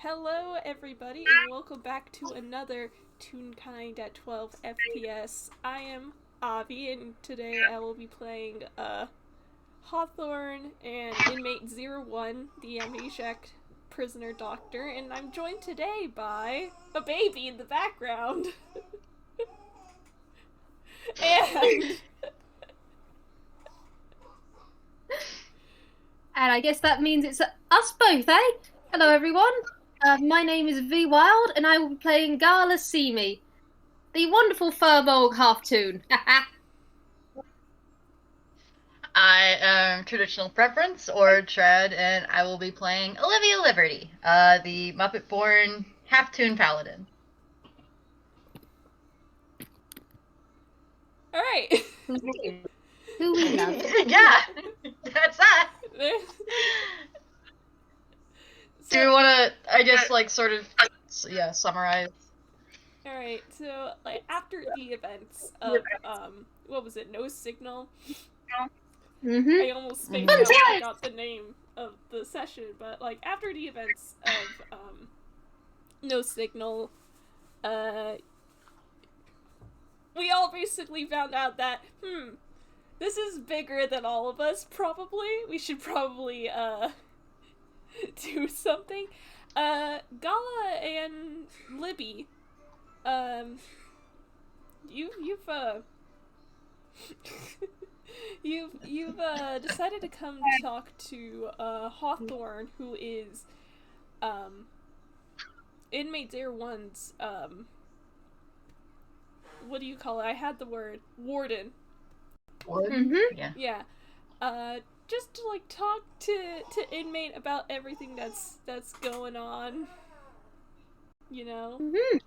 Hello everybody and welcome back to another Toonkind at 12 FPS. I am Avi and today I will be playing Hawthorne and Inmate-01, the amnesiac prisoner doctor, and I'm joined today by a baby in the background. And I guess that means it's us both, eh? Hello everyone, my name is Vwild and I will be playing Gala and Libby, the wonderful furball half-toon. I am Traditional Preference, or Tread, and I will be playing Olivia Liberty, the Muppet-born half-toon paladin. Alright. Who we love. Yeah, that's that. Do we want to, I guess, summarize? Alright, so, after the events of, what was it, No Signal? I almost forgot the name of the session, but, after the events of, No Signal, we all basically found out that, this is bigger than all of us, probably. We should probably, do something. Gala and Libby, you've decided to come talk to, Hawthorne, who is, Inmate-01's, what do you call it? I had the word. Warden. Warden? Mm-hmm. Yeah. Just to, talk to Inmate about everything that's going on. You know? Mm-hmm.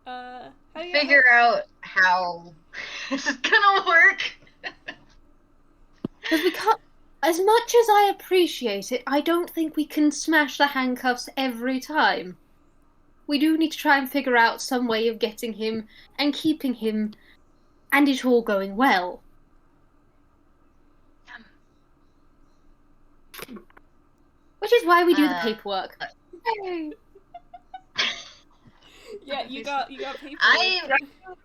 How do you Figure out how this is gonna work. Because we can't, as much as I appreciate it, I don't think we can smash the handcuffs every time. We do need to try and figure out some way of getting him and keeping him, and it all going well. Which is why we do the paperwork. Yeah, you got paperwork.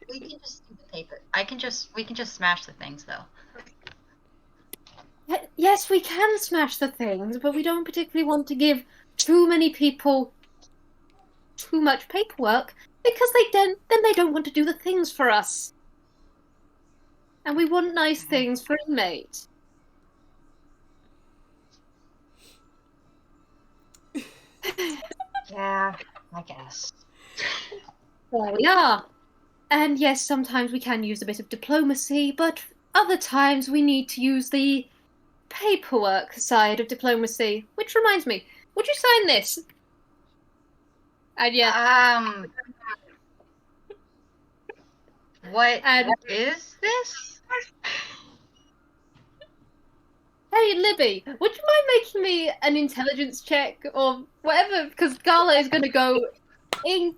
We can just do the paper. We can just smash the things though. Yes, we can smash the things, but we don't particularly want to give too many people too much paperwork because then they don't want to do the things for us. And we want nice things for Inmate. Yeah, I guess. There we are. And yes, sometimes we can use a bit of diplomacy, but other times we need to use the paperwork side of diplomacy. Which reminds me, would you sign this? And yeah. What is this? Hey, Libby, would you mind making me an intelligence check or whatever? Because Gala is going to go in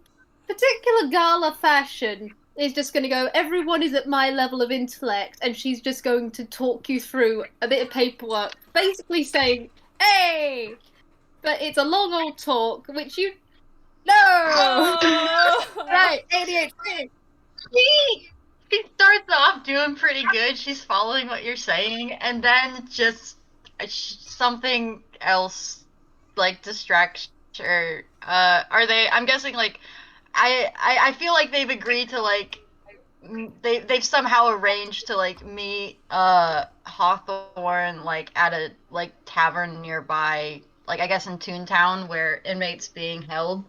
particular Gala fashion. Is just going to go, everyone is at my level of intellect, and she's just going to talk you through a bit of paperwork, basically saying, hey! But it's a long old talk, which you... No! Right, ADHD! She starts off doing pretty good. She's following what you're saying, and then just something else, distracts her. Are they? I'm guessing, I feel like they've agreed to, they've somehow arranged to, meet, Hawthorne, at a, tavern nearby, I guess in Toontown, where Inmate's being held.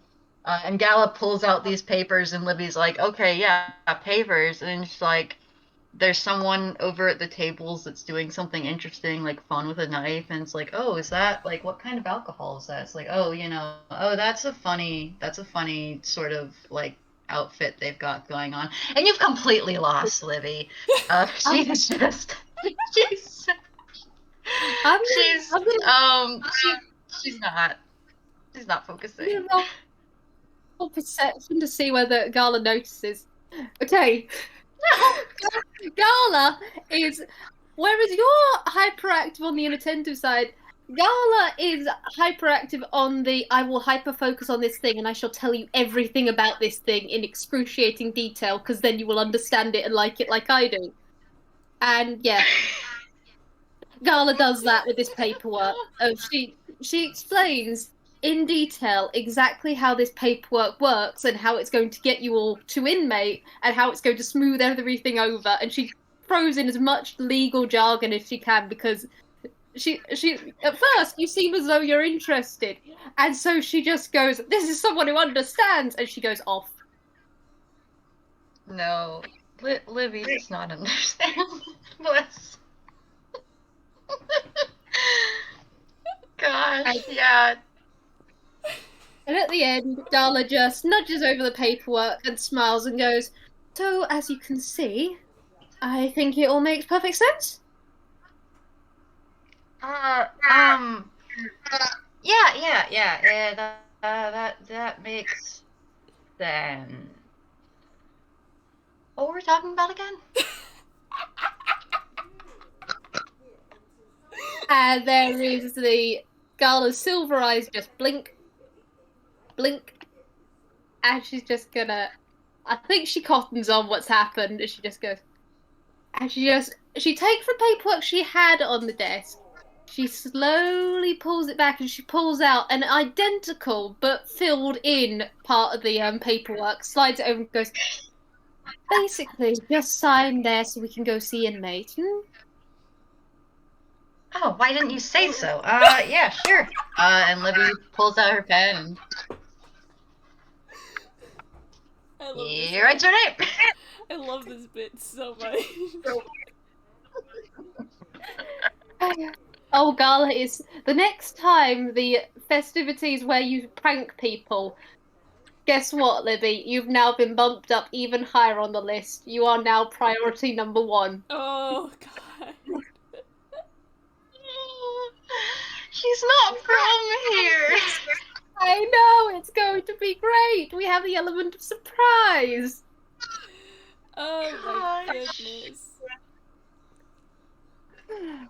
And Gala pulls out these papers, and Libby's like, okay, yeah, papers. And she's like, there's someone over at the tables that's doing something interesting, fun with a knife. And it's like, oh, is that, what kind of alcohol is that? It's like, oh, that's a funny sort of, outfit they've got going on. And you've completely lost Libby. She's just, she's not focusing. Perception to see whether Gala notices. Okay. Gala is, whereas you're hyperactive on the inattentive side, Gala is hyperactive on the I will hyper-focus on this thing and I shall tell you everything about this thing in excruciating detail because then you will understand it and like it like I do. And yeah, Gala does that with this paperwork. She explains in detail exactly how this paperwork works and how it's going to get you all to inmate and how it's going to smooth everything over. And she throws in as much legal jargon as she can because she at first you seem as though you're interested, and so she just goes, "This is someone who understands," and she goes off. No, Livy does not understand. Bless. Gosh, yeah. And at the end, Darla just nudges over the paperwork and smiles and goes, "So, as you can see, I think it all makes perfect sense." Yeah. That makes sense. What were we talking about again? And there is the Gala's silver eyes just blink, blink, and she's just gonna. I think she cottons on what's happened, and she just goes. And she takes the paperwork she had on the desk. She slowly pulls it back and she pulls out an identical but filled in part of the paperwork, slides it over and goes, "Basically, just sign there so we can go see inmate." Oh, why didn't you say so? Yeah, sure. And Libby pulls out her pen. Here, write your name. I love this bit so much. Oh, Gala is the next time the festivities where you prank people. Guess what, Libby? You've now been bumped up even higher on the list. You are now priority number 1. Oh, God. She's not from here. I know, it's going to be great. We have the element of surprise. Oh, my goodness.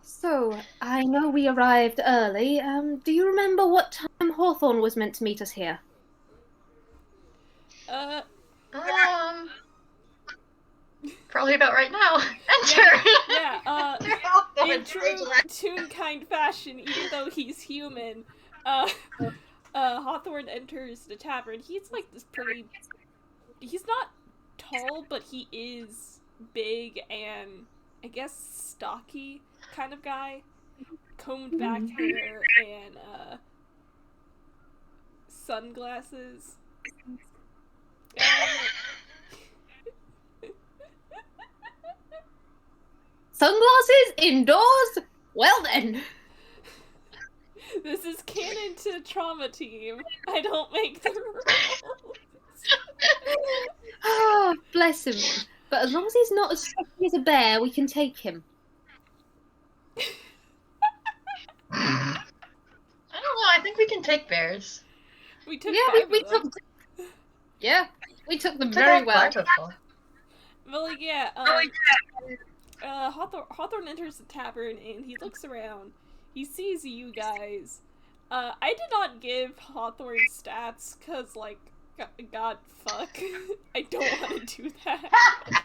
So, I know we arrived early. Do you remember what time Hawthorne was meant to meet us here? Probably about right now. Enter! Yeah, in true Toonkind fashion, even though he's human, Hawthorne enters the tavern. He's like this pretty... He's not tall, but he is big and, I guess, stocky kind of guy. Combed back hair and, sunglasses. Sunglasses indoors? Well then. This is canon to Trauma Team. I don't make the rules. Ah, bless him. But as long as he's not as stuffy as a bear, we can take him. I don't know, I think we can take bears. We took we took... Yeah, we took them very well. But like, yeah, Hawthorne enters the tavern and he looks around. He sees you guys. I did not give Hawthorne stats because, like, God, fuck. I don't want to do that.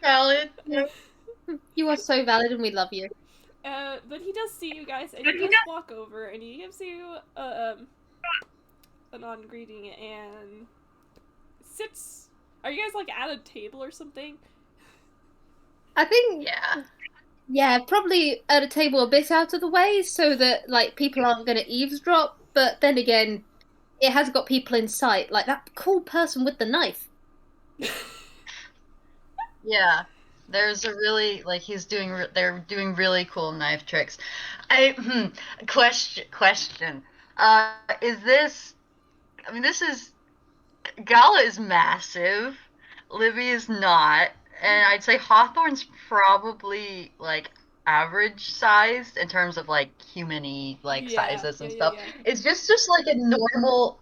Valid. You are so valid and we love you. But he does see you guys and he does walk over and he gives you a non-greeting and sits. Are you guys like at a table or something? I think yeah, probably at a table a bit out of the way so that like people aren't going to eavesdrop. But then again, it has got people in sight, like that cool person with the knife. Yeah. There's a really, like, they're doing really cool knife tricks. Question. Is this, I mean, Gala is massive, Libby is not, and I'd say Hawthorne's probably, like, average sized in terms of, like, human-y, like, sizes and stuff. Yeah. Is this just, like,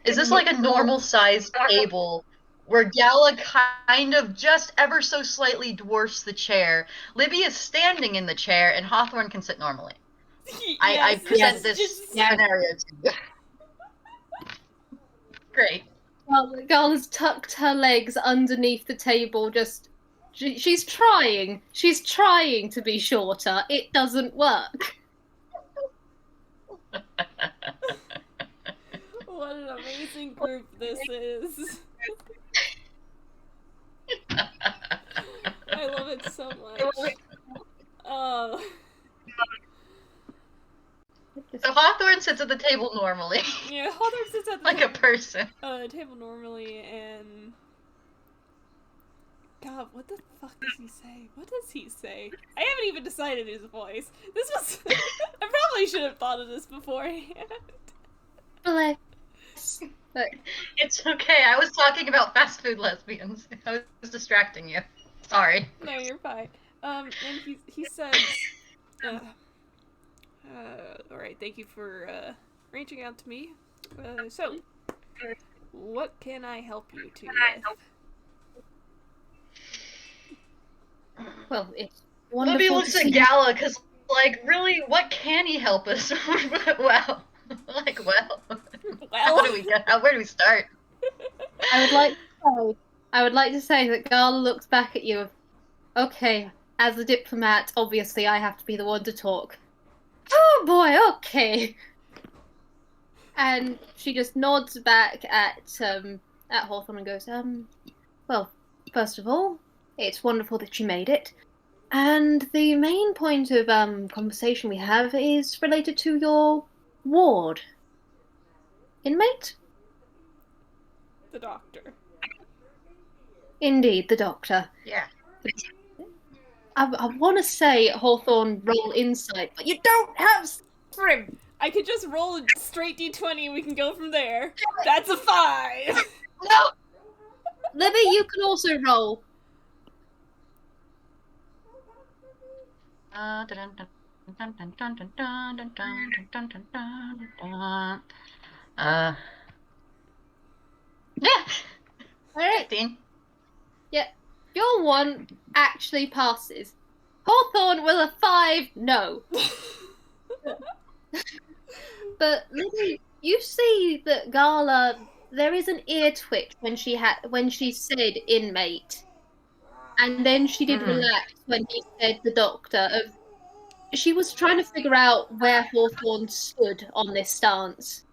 is this, like, a normal-sized table where Gala kind of just ever so slightly dwarfs the chair? Libby is standing in the chair, and Hawthorne can sit normally. I present yes, this scenario to you. Great. Well, the girl has tucked her legs underneath the table, just... She's trying. She's trying to be shorter. It doesn't work. What an amazing group this is. I love it so much. So Hawthorne sits at the table normally. Yeah, Hawthorne sits at the like a person. Table normally, and God, what the fuck does he say? What does he say? I haven't even decided his voice. This was... I probably should have thought of this beforehand. Bless. It's okay, I was talking about fast food lesbians. I was distracting you. Sorry. No, you're fine. And he says, alright, thank you for, reaching out to me. So, what can I help you two with? Well, it's wonderful. Libby looks at Gala, because, like, really, what can he help us? Well, how do we get? Where do we start? I would like to say that Gala looks back at you. Okay, as a diplomat, obviously I have to be the one to talk. Oh boy, okay. And she just nods back at Hawthorne and goes, well, first of all, it's wonderful that you made it. And the main point of conversation we have is related to your ward. Inmate? The doctor. Indeed, the doctor. Yeah. I want to say Hawthorne roll insight, but you don't have for him. I could just roll a straight d20 and we can go from there. That's a 5! No! Libby, you can also roll. Yeah. Alright. 15. Yeah. Your one actually passes. Hawthorne with a 5, no. But Libby, you see that Gala, there is an ear twitch when she said inmate. And then she did relax when he said the doctor. She was trying to figure out where Hawthorne stood on this stance.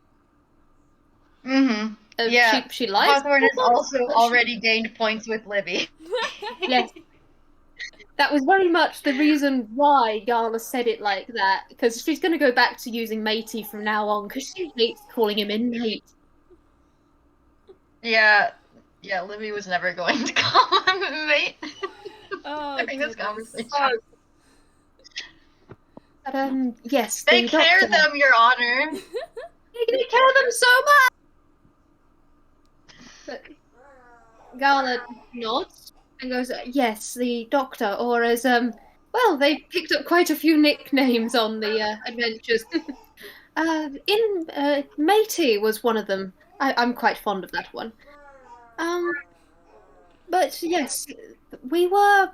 Mm-hmm. Yeah. She likes Hawthorne has also already gained points with Libby. Yes. That was very much the reason why Gala said it like that, because she's going to go back to using matey from now on, because she hates calling him inmate. Yeah, Libby was never going to call him inmate during this conversation. But, yes, They care doctor. them, Your Honor. They care them so much! But Gala nods and goes, yes, the doctor, or as, well, they picked up quite a few nicknames on the, adventures. Matey was one of them. I'm quite fond of that one. But yes, we were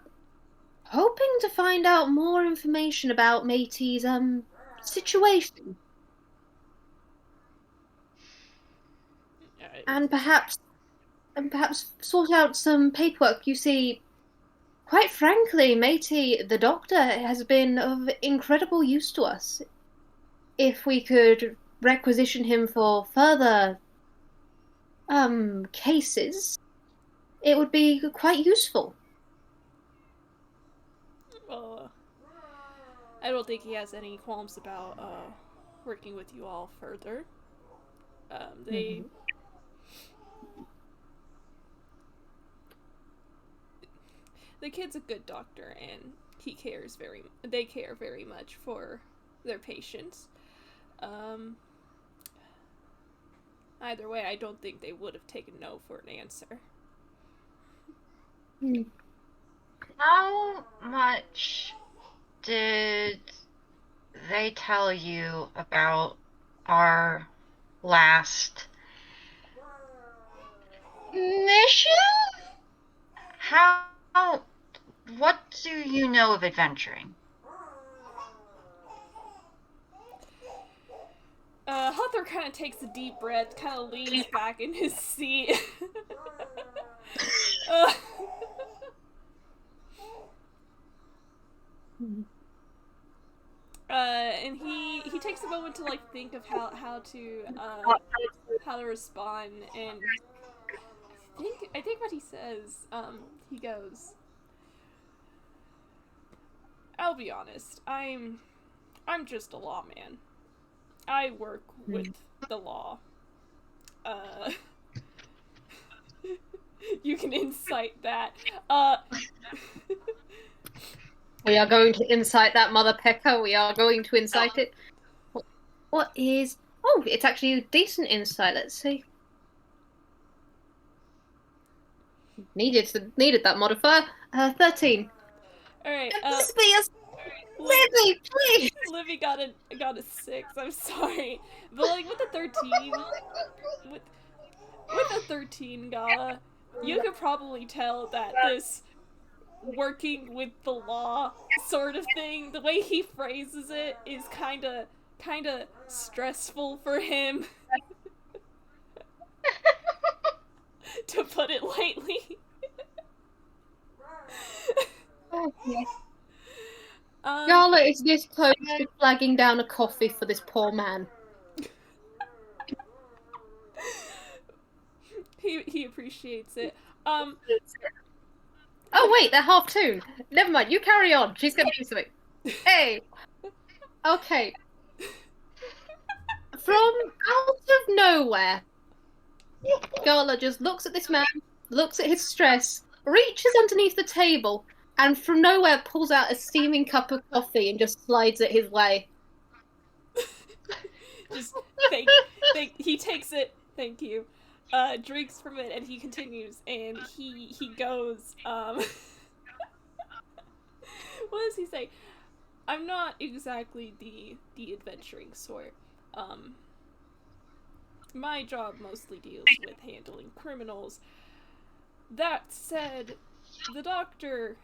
hoping to find out more information about Matey's, situation. And perhaps sort out some paperwork. You see, quite frankly, Matey, the doctor, has been of incredible use to us. If we could requisition him for further cases, it would be quite useful. Well, I don't think he has any qualms about working with you all further. The kid's a good doctor, and they care very much for their patients. Either way, I don't think they would have taken no for an answer. How much did they tell you about our last mission? What do you know of adventuring? Hawthorne kind of takes a deep breath, kind of leans back in his seat. And he takes a moment to like think of how to respond, and I think what he says, he goes, "I'll be honest, I'm just a lawman. I work with the law. You can incite that. We are going to incite that, Mother Pecker. We are going to incite it. What is... Oh, it's actually a decent insight. Let's see. Needed that modifier. 13. Alright, Libby, please! Libby got a 6, I'm sorry. But like with the 13, with the 13, Gala, you could probably tell that this working with the law sort of thing, the way he phrases it is kinda stressful for him. To put it lightly. Okay. Gala is this close to flagging down a coffee for this poor man. He appreciates it. Oh wait, they're half tune. Never mind, you carry on. She's gonna do something. Hey. Okay. From out of nowhere, Gala just looks at this man, looks at his stress, reaches underneath the table, and from nowhere pulls out a steaming cup of coffee and just slides it his way. Just he takes it, thank you, drinks from it, and he continues, and he goes, what does he say? I'm not exactly the adventuring sort. My job mostly deals with handling criminals. That said, the doctor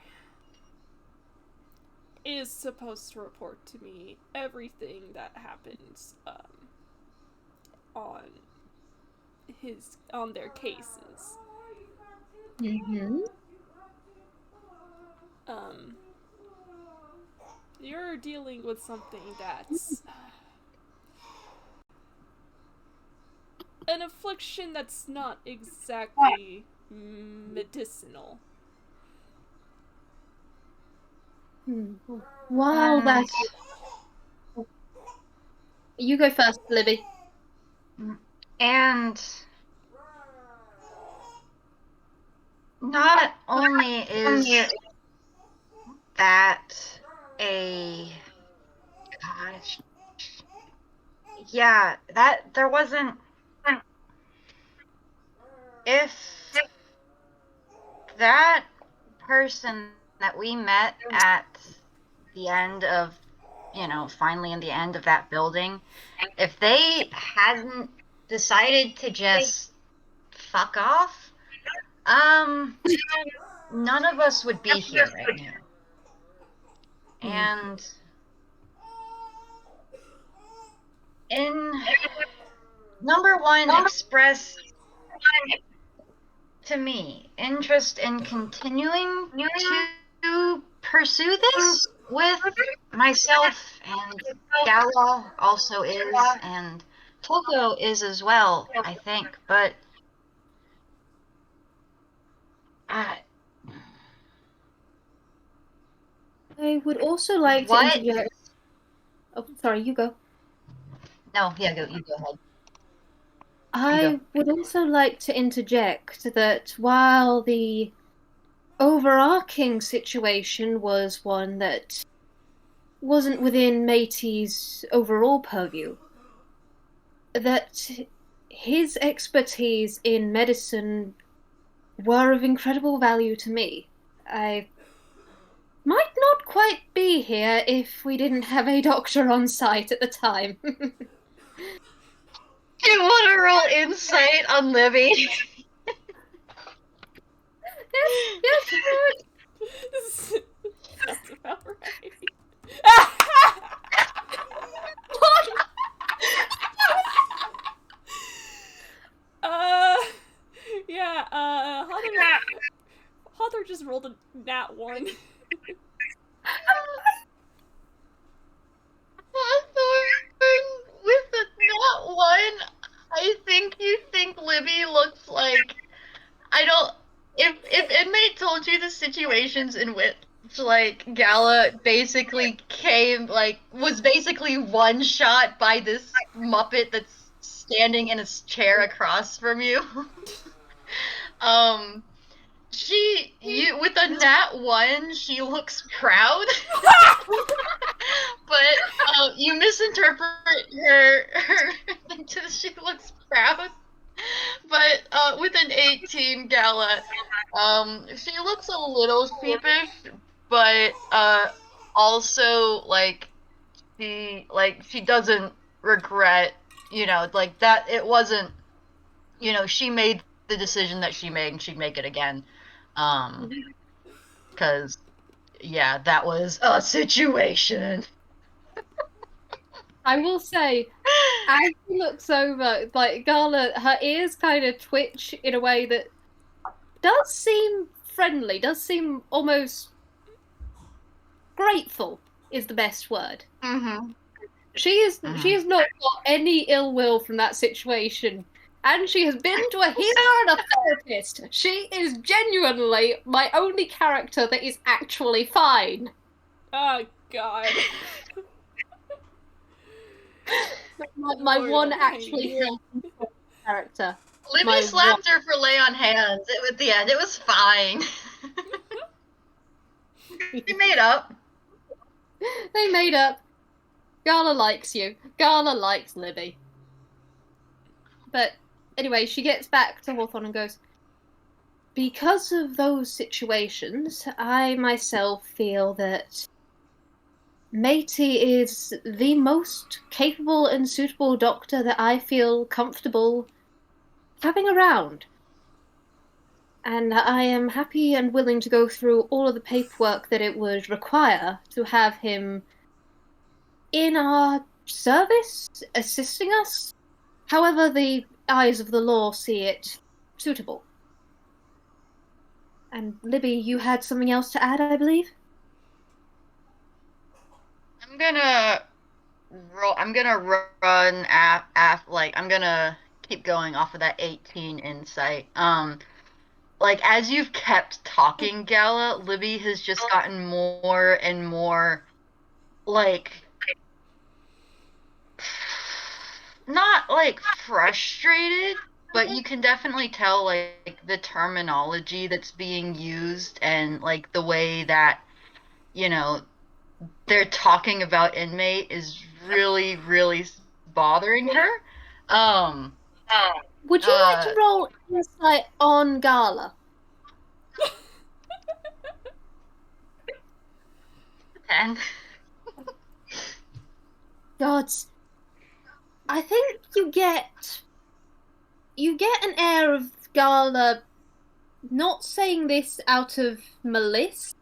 is supposed to report to me everything that happens on their cases. You're dealing with something that's an affliction that's not exactly medicinal. Wow, that's... You go first, Libby. And not only is that a... Gosh. Yeah, that there wasn't... If that person that we met at the end of, finally in the end of that building, if they hadn't decided to just fuck off, none of us would be here right now. And in number one, express to me interest in continuing to pursue this with myself, and Gala also is, and Toko is as well, I think, but I would also like to interject... Oh, sorry, you go. No, yeah, you go ahead. I would also like to interject that while the overarching situation was one that wasn't within Matey's overall purview, that his expertise in medicine were of incredible value to me. I might not quite be here if we didn't have a doctor on site at the time. You want to roll insight on Libby? Yes, That's about right. What? Hawthorne just rolled a nat 1. Hawthorne, with the nat 1, I think you think Libby looks like... I don't... If Inmate told you the situations in which, like, Gala basically was basically one-shot by this Muppet that's standing in a chair across from you. With a nat 1, she looks proud. But, you misinterpret her into she looks proud. But, with an 18 Gala, she looks a little sheepish, but, also, she doesn't regret, that it wasn't, she made the decision that she made and she'd make it again. Because, yeah, that was a situation. I will say, as she looks over, Gala, her ears kind of twitch in a way that does seem friendly, does seem almost grateful is the best word. Mm-hmm. She has not got any ill will from that situation. And she has been to a healer and a therapist. She is genuinely my only character that is actually fine. Oh, God. my one actually character. Libby slapped her for lay on hands. At the end, it was fine. They made up. They made up. Gala likes you. Gala likes Libby. But anyway, she gets back to Hawthorne and goes, because of those situations, I myself feel that Matey is the most capable and suitable doctor that I feel comfortable having around. And I am happy and willing to go through all of the paperwork that it would require to have him in our service, assisting us, however the eyes of the law see it suitable. And Libby, you had something else to add, I believe? I'm gonna run I'm gonna keep going off of that 18 insight. As you've kept talking, Gala, Libby has just gotten more and more, not, frustrated, but you can definitely tell, the terminology that's being used and, the way that, they're talking about Inmate is really, really bothering her. Would you like to roll insight on Gala? 10. Gods. I think you get an air of Gala not saying this out of malice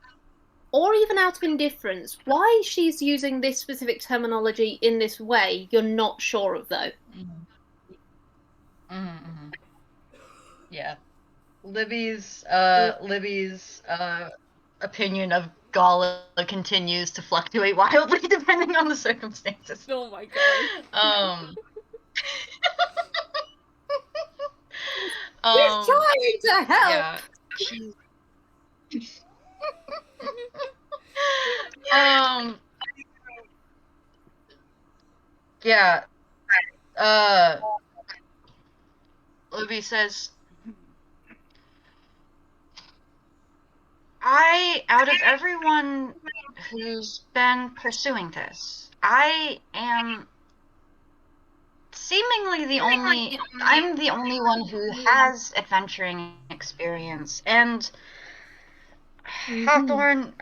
or even out of indifference. Why she's using this specific terminology in this way, you're not sure of, though. Mm-hmm. Mm-hmm. Yeah. Libby's opinion of Gala continues to fluctuate wildly depending on the circumstances. Oh my god. He's trying to help! Yeah. Yeah. Libby says, out of everyone who's been pursuing this, I am seemingly I'm the only one who has adventuring experience, and Hawthorne,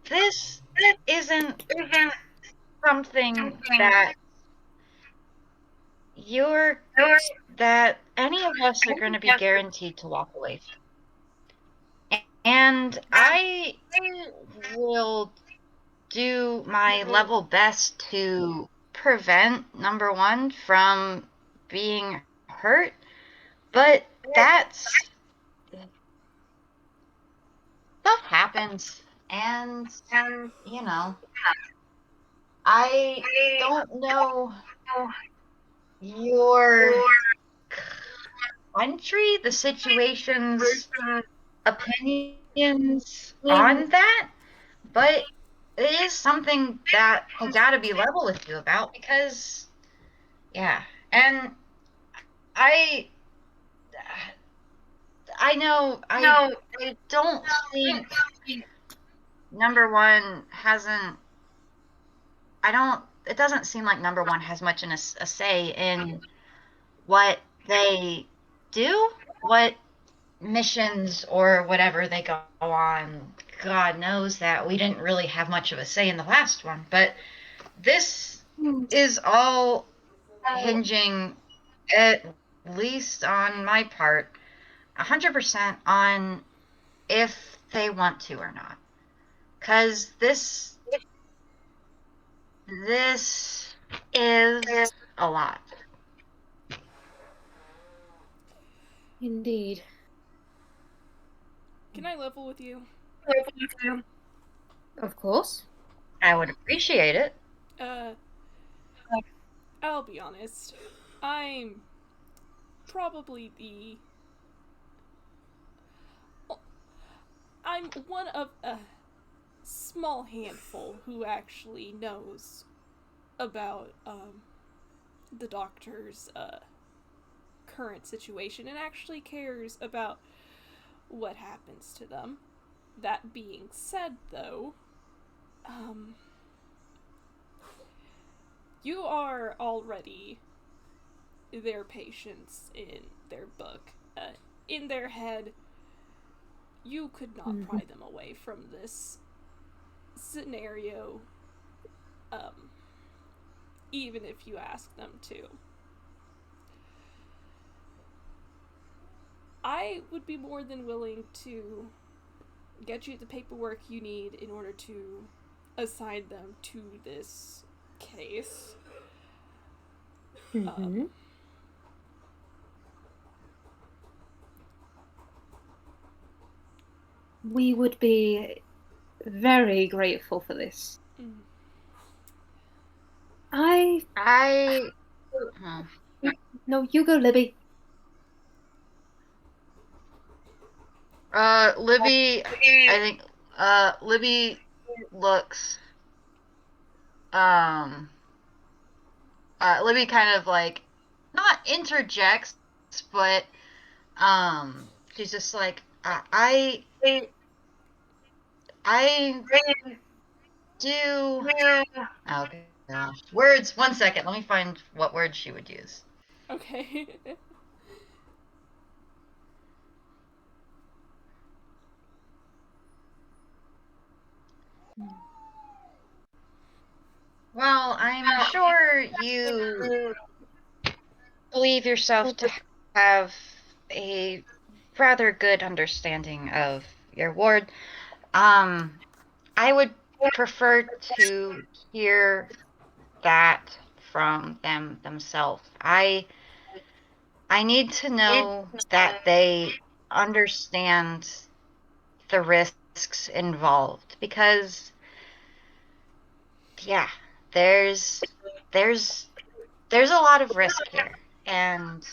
this isn't something that any of us are going to be guaranteed to walk away from. And I will do my level best to prevent, number one, from being hurt, But that's... stuff happens, and, you know, I don't know your country, the situation's opinions on that, but it is something that I gotta be level with you about, because, yeah, and I know, I don't think number one hasn't, it doesn't seem like number one has much in a say in what they do, what missions or whatever they go on. God knows that we didn't really have much of a say in the last one, but this is all hinging, at least on my part, 100% on if they want to or not. 'Cause this is a lot. Indeed. Can I level with you? Of course. I would appreciate it. I'll be honest. I'm probably I'm one of a small handful who actually knows about the doctor's current situation and actually cares about what happens to them. That being said, though, you are already their patients in their book. In their head, you could not pry them away from this scenario, even if you ask them to. I would be more than willing to get you the paperwork you need in order to assign them to this case. We would be very grateful for this. No, you go, Libby. Libby, I think, Libby looks, Libby kind of, like, not interjects, but, she's just like, I do... Oh, gosh. Words, 1 second, let me find what words she would use. Okay. Well, I'm sure you believe yourself to have a rather good understanding of your ward. I would prefer to hear that from them themselves. I need to know that they understand the risks involved, because yeah, there's a lot of risk here, and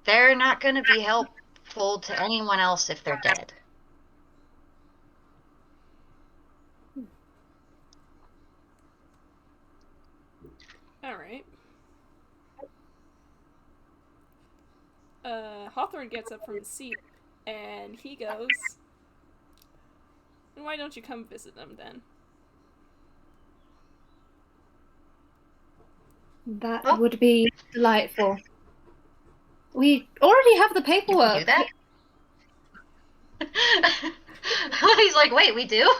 they're not going to be helpful to anyone else if they're dead. Alright. Hawthorne gets up from his seat, and he goes, "Why don't you come visit them, then?" That would be delightful. We already have the paperwork. You can do that? He's like, wait, we do?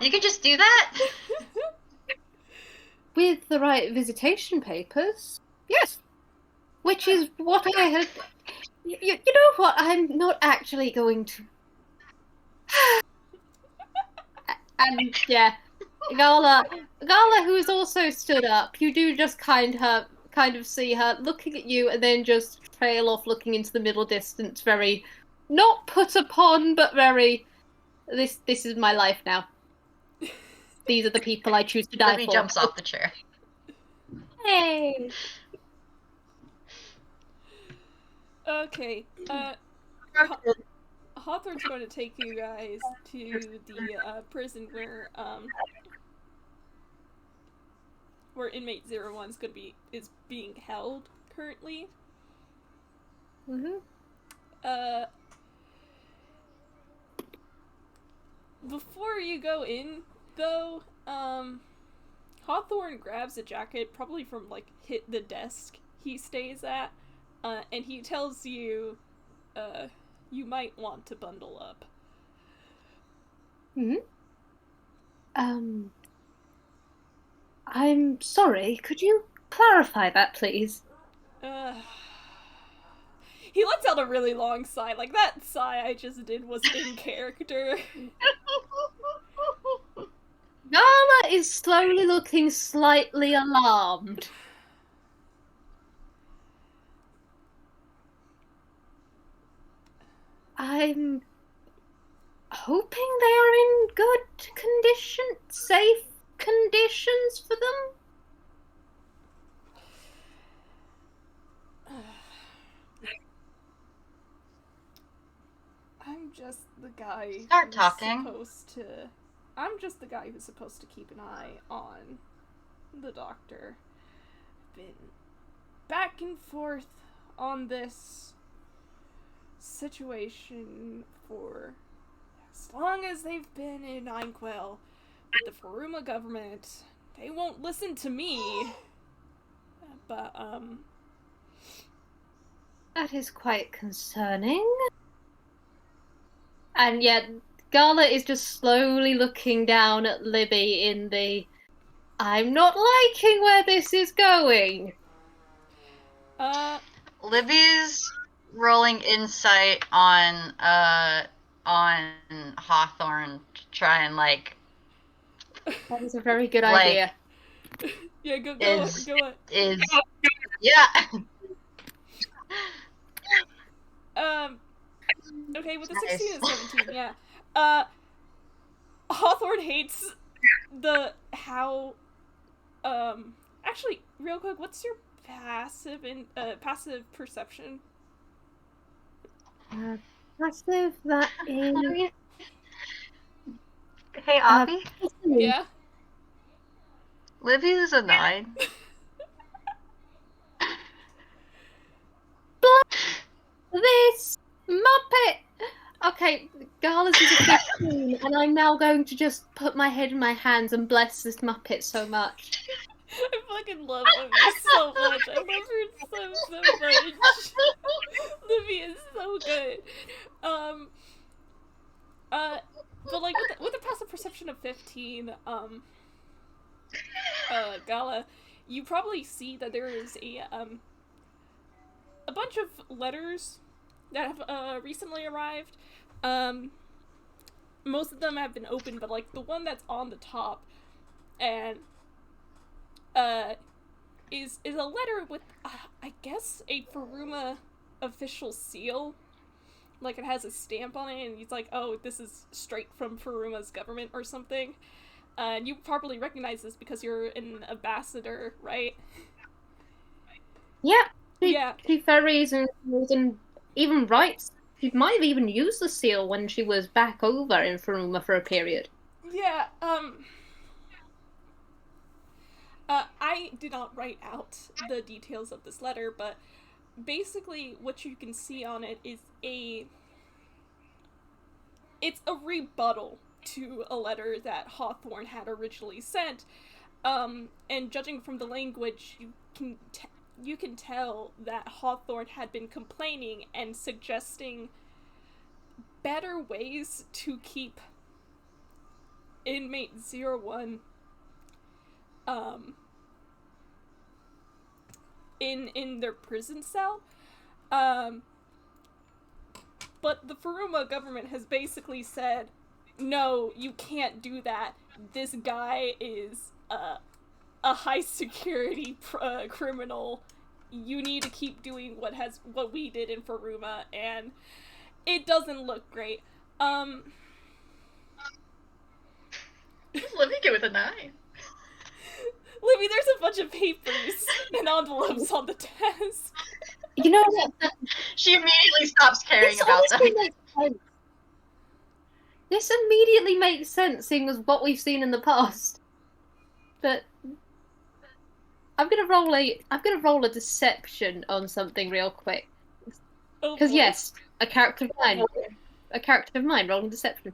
You can just do that? With the right visitation papers, yes. Which is what I had... You know what? I'm not actually going to... And, yeah, Gala, who's also stood up, you do just kind kind of see her looking at you and then just trail off looking into the middle distance, very not put upon, but very this is my life now. These are the people I choose to die Libby for. jumps off the chair. Hey. Okay. Hawthorne's going to take you guys to the prison where Inmate-01 is being held currently. Before you go in, though, Hawthorne grabs a jacket, probably from hit the desk he stays at, and he tells you, you might want to bundle up. I'm sorry, could you clarify that, please? He lets out a really long sigh. That sigh I just did was in character. Gala is slowly looking slightly alarmed. I'm hoping they are in good condition, safe conditions for them. I'm just the guy Start talking. I'm just the guy who's supposed to keep an eye on the doctor. I've been back and forth on this situation for as long as they've been in Einquell. But the Furuma government, they won't listen to me. But, That is quite concerning. And yet, Gala is just slowly looking down at Libby in the I'm not liking where this is going. Libby's rolling insight on Hawthorne to try and That is a very good idea. Yeah, go Is yeah. Okay, with the Nice. 16 and 17, yeah. Hawthorne hates actually, real quick, what's your passive perception? Passive, that is... Hey, Avi? Yeah? Libby is a 9. This Muppet! Okay, Gala's is a 15, and I'm now going to just put my head in my hands and bless this Muppet so much. I fucking love Libby so much. I love her so much. Libby is so good. But with the passive perception of 15, Gala, you probably see that there is a bunch of letters that have recently arrived. Most of them have been opened, but the one that's on the top and is a letter with I guess a Furuma official seal. It has a stamp on it, and he's like, oh, this is straight from Furuma's government or something. And you probably recognize this because you're an ambassador, right? Yeah. Yeah. She ferries and even writes. She might have even used the seal when she was back over in Furuma for a period. Yeah, I did not write out the details of this letter, but basically what you can see on it is it's a rebuttal to a letter that Hawthorne had originally sent, and judging from the language, you can tell that Hawthorne had been complaining and suggesting better ways to keep Inmate-01 in their prison cell. But the Furuma government has basically said, no, you can't do that. This guy is a a high security criminal. You need to keep doing what we did in Faruma, and it doesn't look great. Let me go with a 9. Libby, there's a bunch of papers and envelopes on the desk. You know what? She immediately stops caring about them. This immediately makes sense, seeing as what we've seen in the past. But I'm gonna roll a deception on something real quick. Because yes, a character of mine rolling deception.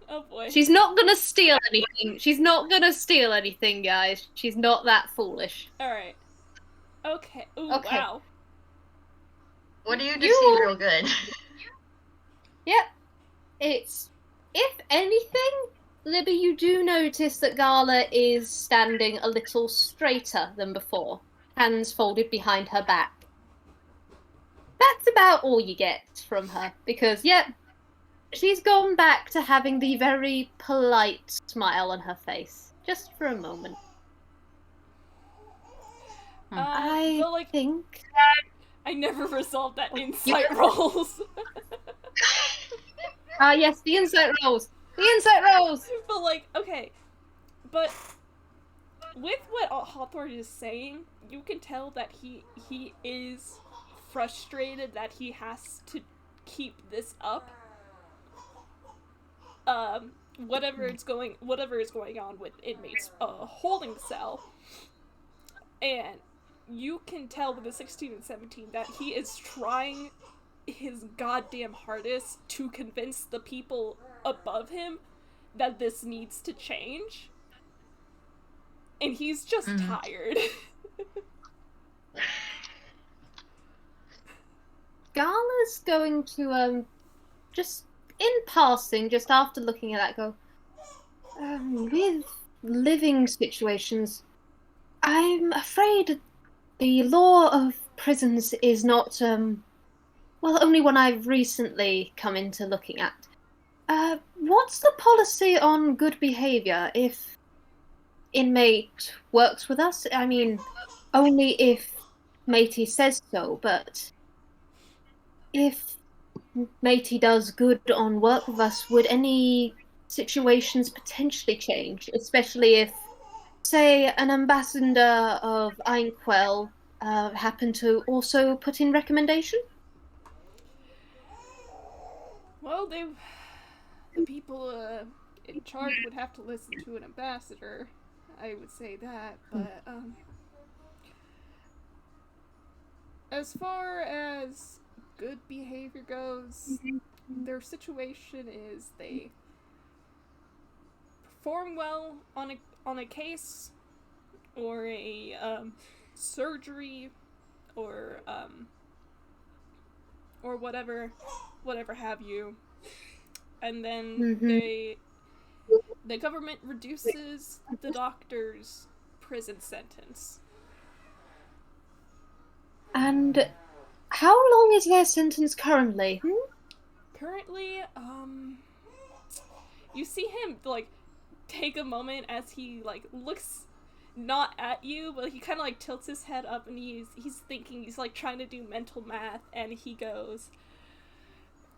Oh boy. She's not gonna steal anything. She's not gonna steal anything, guys. She's not that foolish. Alright. Okay. Ooh, Okay. wow. What do you just see real good? Yep. It's, if anything, Libby, you do notice that Gala is standing a little straighter than before, hands folded behind her back. That's about all you get from her, because, yep, she's gone back to having the very polite smile on her face, just for a moment. I think... I never resolved that insight rolls. Yes, the insight rolls! The insight rolls! But, like, okay. But with what Hawthorne is saying, you can tell that he is frustrated that he has to keep this up. Whatever is going on with inmates holding the cell. And you can tell with the 16 and 17 that he is trying his goddamn hardest to convince the people above him that this needs to change. And he's just tired. Gala's going to, just in passing, just after looking at that, go, with living situations, I'm afraid the law of prisons is not, well, only one I've recently come into looking at. What's the policy on good behavior if inmate works with us? I mean, only if matey says so, but if matey does good on work with us, would any situations potentially change? Especially if, say, an ambassador of Einquell happened to also put in recommendation? Well, the people in charge would have to listen to an ambassador. I would say that, but as far as good behavior goes, their situation is they perform well on a case or a surgery or whatever have you, and then the government reduces the doctor's prison sentence. And how long is their sentence currently? Currently, you see him, like, take a moment as he, like, looks not at you, but he kind of, like, tilts his head up and he's thinking, he's, like, trying to do mental math, and he goes,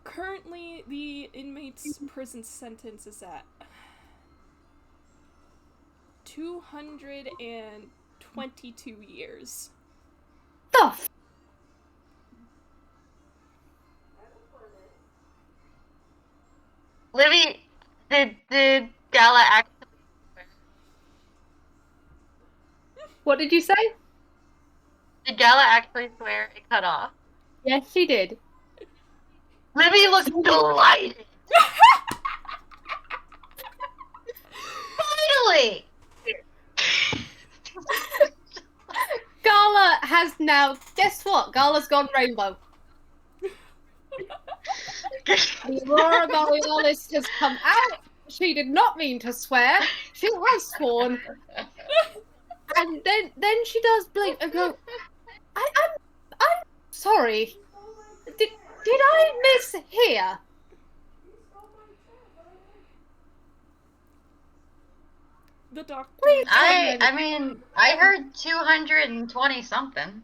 currently, the inmate's prison sentence is at 222 years. Stuff. Libby, did Gala actually... What did you say? Did Gala actually swear it cut off? Yes, she did. Libby looks delighted! Finally! Gala has now... Guess what? Gala's gone rainbow. The Aurora Borealis has come out. She did not mean to swear. She has sworn. And then she does blink and go, I'm sorry. Did I mishear? The doctor. I mean, I heard 220 something.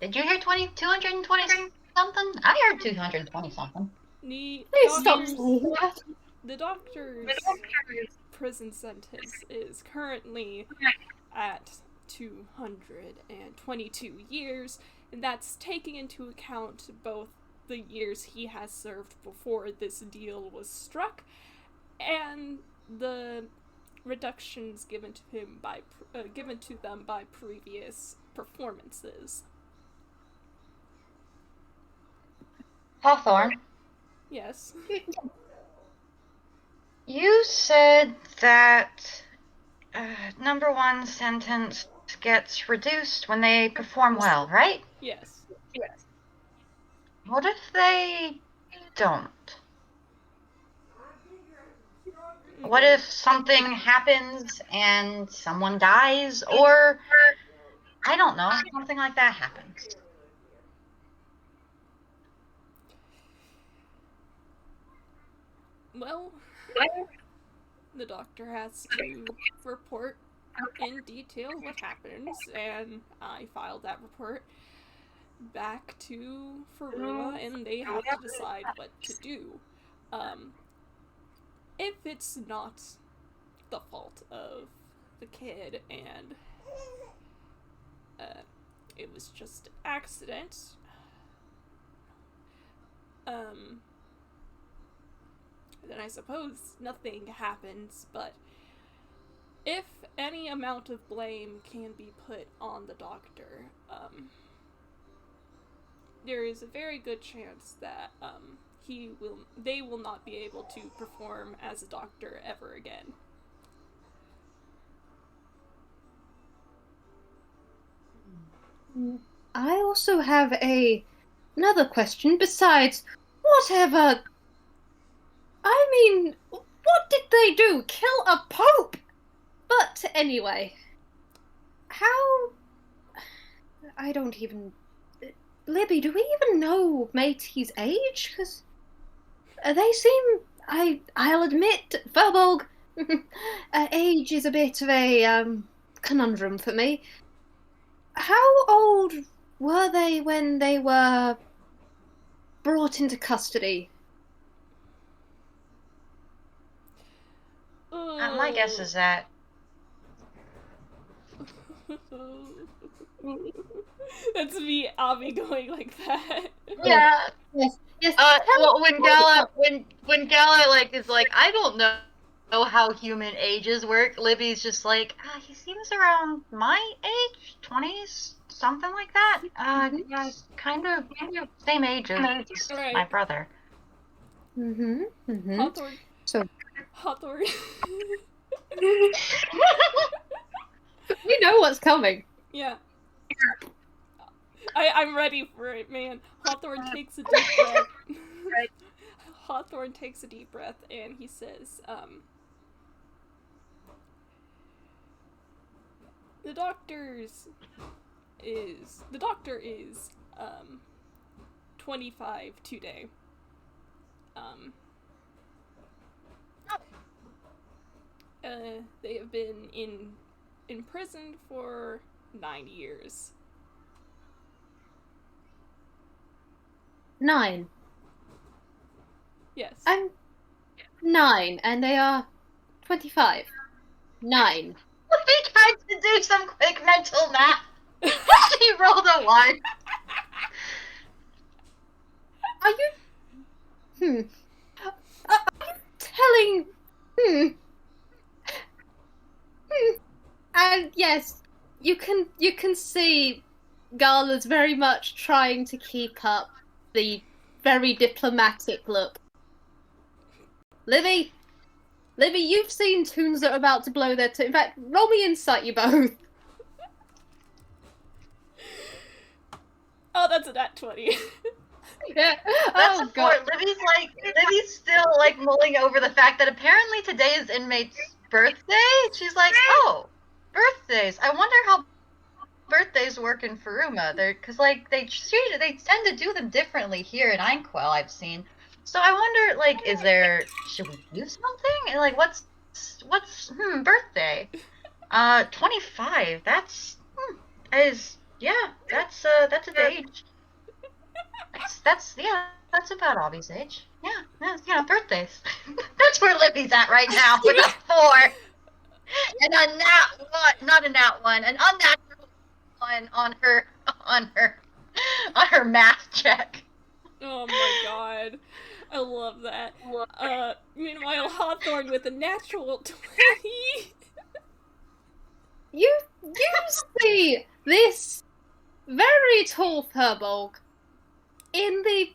Did you hear 220 something? I heard 220 something. Please stop saying that. The doctor's prison sentence is currently at 222 years, and that's taking into account both the years he has served before this deal was struck, and the reductions given to them by previous performances. Hawthorne? Yes. You said that number one sentence gets reduced when they perform well, right? Yes. What if they don't? What if something happens and someone dies, or, I don't know, something like that happens? Well, the doctor has to report in detail what happens, and I filed that report back to Vwild, and they have to decide what to do. If it's not the fault of the kid and it was just an accident, then I suppose nothing happens, but if any amount of blame can be put on the doctor, there is a very good chance that they will not be able to perform as a doctor ever again. I also have another question besides whatever. I mean, what did they do? Kill a pope? But anyway, how? I don't even. Libby, do we even know Matey's age? Because they seem. I'll admit, Verbolg, age is a bit of a conundrum for me. How old were they when they were brought into custody? My guess is that. That's me, Abby, going like that. Yeah. Yes. Well, when Gala is like, I don't know how human ages work. Libby's just like, he seems around my age, 20s, something like that. Kind of same age as my brother. Hawthorne. Hawthorne. We know what's coming. Yeah. I'm ready for it, man. Hawthorne takes a deep breath. Hawthorne takes a deep breath and he says, the doctor is 25 today. They have been imprisoned for 9 years. 9. Yes. I'm 9, and they are 25. 9. Libby tried to do some quick mental math. She rolled a 1. Are you? Are you telling? And yes, you can see Gala's very much trying to keep up the very diplomatic look. Libby, you've seen toons that are about to blow their in fact, roll me insight, you both. Oh, that's a nat 20. Yeah. That's oh a 4. god. Libby's still like mulling over the fact that apparently today is Inmate's birthday. She's like, oh, birthdays. I wonder how birthdays work in Furuma. Because like they tend to do them differently here in Einquell, I've seen. So I wonder, like, should we do something? And like, what's birthday? 25. That's that's his age. That's about Avi's age. Yeah, birthdays. That's where Libby's at right now with a 4. And not a nat one, an unnatural one on her math check. Oh my god. I love that. Meanwhile, Hawthorne with a natural 20. You see this very tall furbolg in the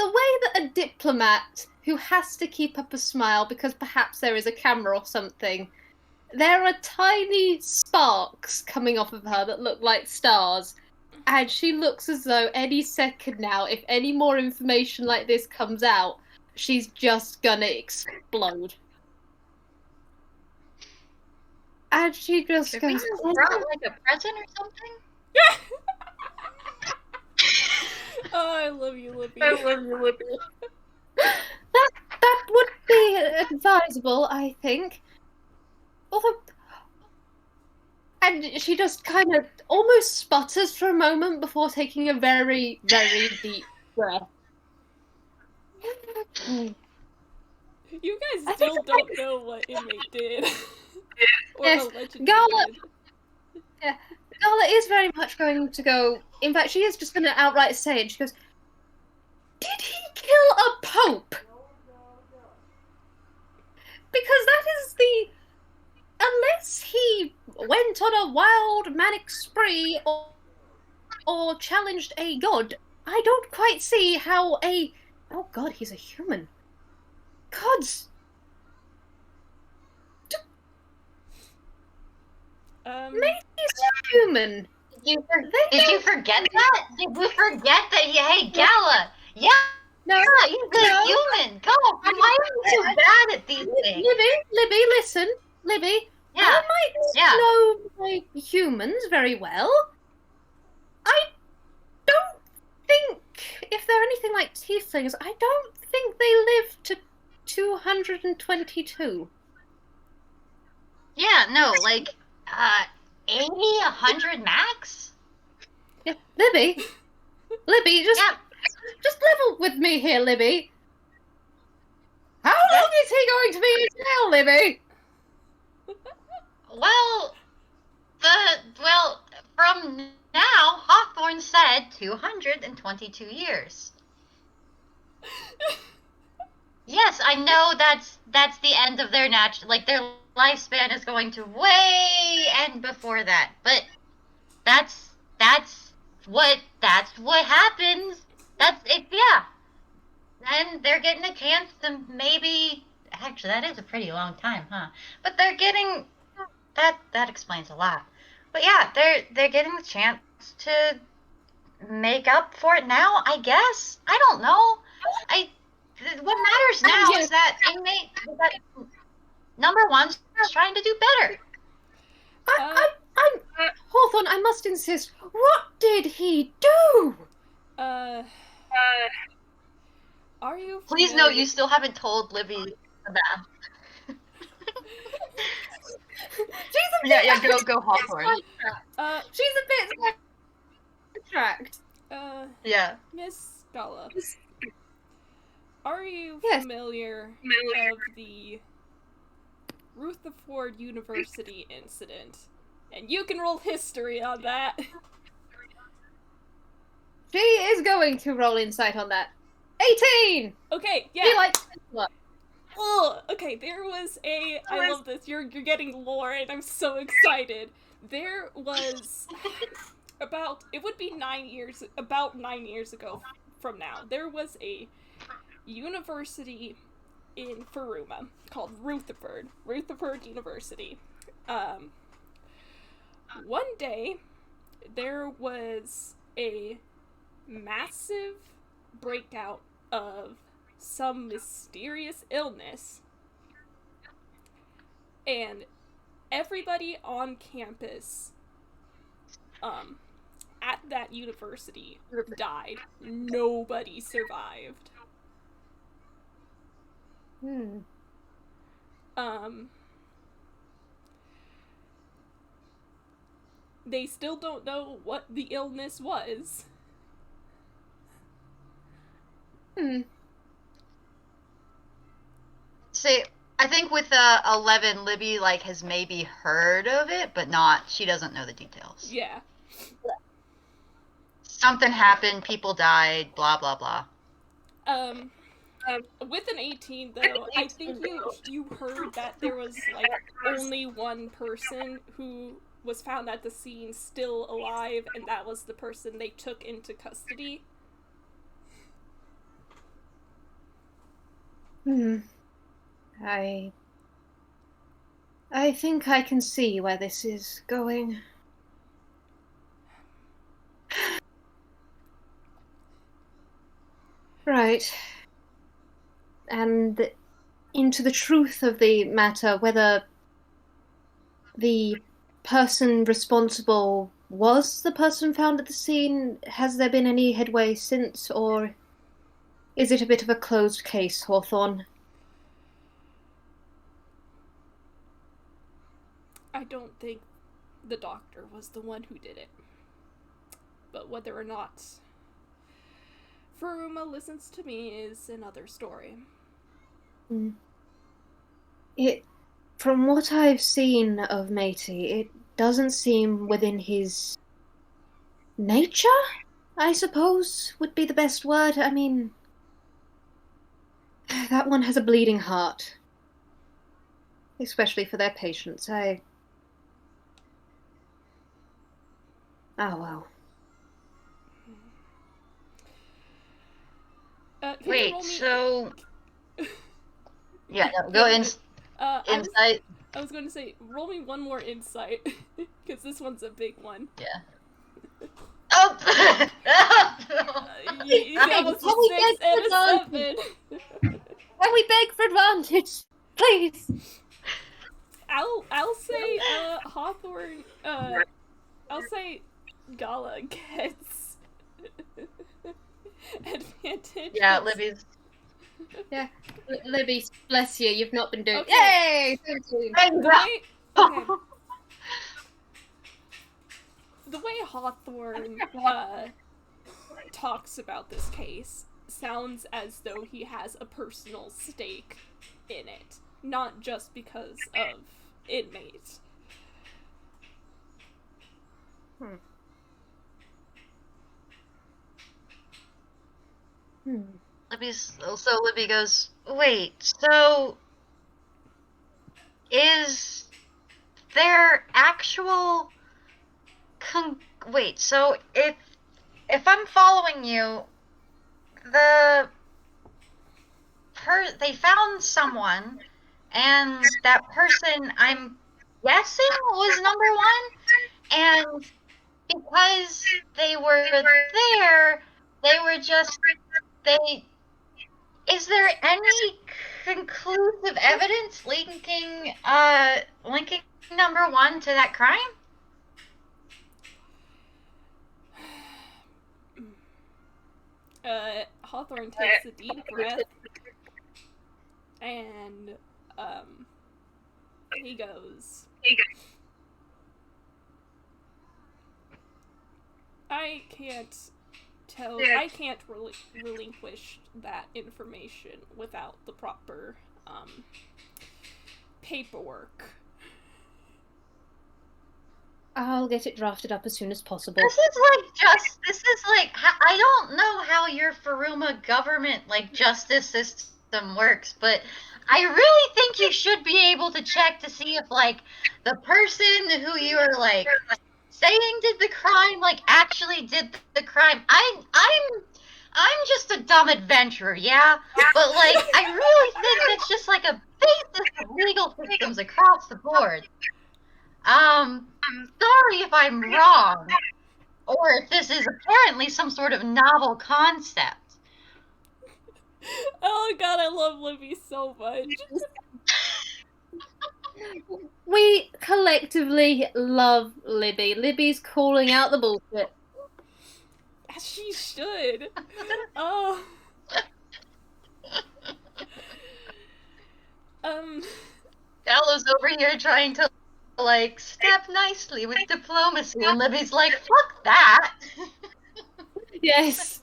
way that a diplomat who has to keep up a smile because perhaps there is a camera or something, there are tiny sparks coming off of her that look like stars, and she looks as though any second now, if any more information like this comes out, she's just gonna explode. And she just Should goes, we brought like a present or something? Oh, I love you, Libby. That would be advisable, I think. Although, and she just kind of almost sputters for a moment before taking a very, very deep breath. You guys still don't know what Inmate did. Or Yes, allegedly Gala- did. Yeah, Gala is very much going to go. In fact, she is just going to outright say it. She goes, "Did he kill a pope?" Because that is the. Unless he went on a wild manic spree or challenged a god, I don't quite see how a. Oh god, he's a human. Gods. Maybe he's human. Did you forget that? Did we forget that? Hey, Gala. Yeah, No, he's a human. Come on, why are you so bad at these things? Libby, listen. Libby, Yeah, I might know my humans very well. I don't think, if they're anything like tieflings, I don't think they live to 222. Yeah, no, like 80, 100 max. Yeah, Libby, just level with me here, Libby. How long is he going to be in jail, Libby? Well, from now, Hawthorne said 222 years. Yes, I know that's the end of their their lifespan is going to way end before that, but that's what happens. That's it. Yeah. Then they're getting a chance to maybe. Actually, that is a pretty long time, huh? But they're getting that explains a lot. But yeah, they're getting the chance to make up for it now. I guess. I don't know. What matters now is that number one's trying to do better. I'm Hawthorne, I must insist. What did he do? Are you? Please note you still haven't told Libby about. Yeah, go Hawthorne. She's a bit sidetracked. Yeah. Miss Gala, are you Yes. familiar of the Rutherford University incident? And you can roll history on that. She is going to roll insight on that. 18! Okay, yeah. She likes what? Oh, okay, there was a... I love this. You're getting lore, and I'm so excited. There was... It would be 9 years... About 9 years ago from now, there was a university in Faruma called Rutherford University. One day, there was a massive breakout of some mysterious illness, and everybody on campus at that university died. Nobody survived. they still don't know what the illness was. See, I think with 11, Libby, like, has maybe heard of it, but she doesn't know the details. Yeah. Something happened, people died, blah, blah, blah. With an 18, though, I think you heard that there was, like, only one person who was found at the scene still alive, and that was the person they took into custody. I think I can see where this is going. Right. And into the truth of the matter, whether the person responsible was the person found at the scene, has there been any headway since, or is it a bit of a closed case, Hawthorne? I don't think the doctor was the one who did it. But whether or not Furuma listens to me is another story. From what I've seen of Matey, it doesn't seem within his nature, I suppose, would be the best word. I mean, that one has a bleeding heart. Especially for their patients. Oh, well. Wait, so... Yeah, no, go insight. I was going to say, roll me one more insight, because this one's a big one. Yeah. Oh! That was a 6 and a 7. When we beg for advantage, please. I'll say Hawthorne. I'll say Gala gets advantage. Yeah, Libby's. Yeah, Libby, bless you. You've not been doing. Okay. Yay! The way Hawthorne talks about this case sounds as though he has a personal stake in it, not just because of inmates. Libby goes, wait, so is there actual wait, so if I'm following you, they found someone, and that person, I'm guessing, was number one, and because they were there, they were just, is there any conclusive evidence linking number one to that crime? Hawthorne takes a deep breath, and he goes, I can't relinquish that information without the proper paperwork. I'll get it drafted up as soon as possible. This is like, I don't know how your Furuma government, like, justice system works, but I really think you should be able to check to see if, like, the person who you are, like, saying did the crime, like, actually did the crime. I'm just a dumb adventurer, yeah? But, like, I really think that's just, like, a basis of legal systems across the board. I'm sorry if I'm wrong, or if this is apparently some sort of novel concept. Oh god, I love Libby so much. We collectively love Libby. Libby's calling out the bullshit. As she should. Oh. Gallo's over here trying to like, step nicely with diplomacy, and Libby's like, fuck that. Yes.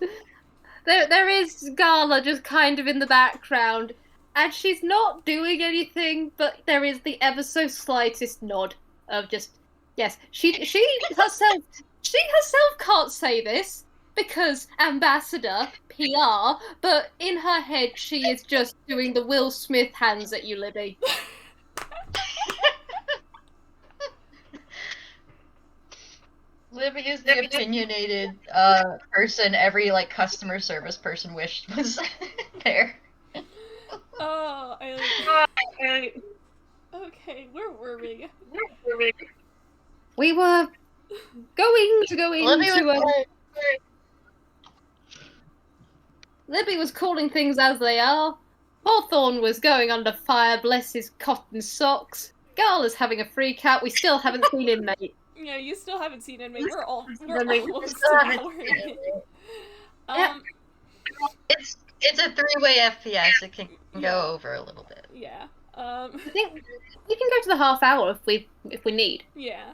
There is Gala just kind of in the background, and she's not doing anything, but there is the ever so slightest nod of just, yes, she herself can't say this because ambassador PR, but in her head she is just doing the Will Smith hands at you, Libby. Libby is the opinionated person every like customer service person wished was there. Oh, okay, where were we? We were going to go into Libby was calling things as they are. Hawthorne was going under fire, bless his cotton socks. Gala's having a freak out. We still haven't seen Inmate. Yeah, you still haven't seen Inmate. We're almost Yeah. It's a 3-way FPS. It can go over a little bit. Yeah. I think we can go to the half hour if we need. Yeah.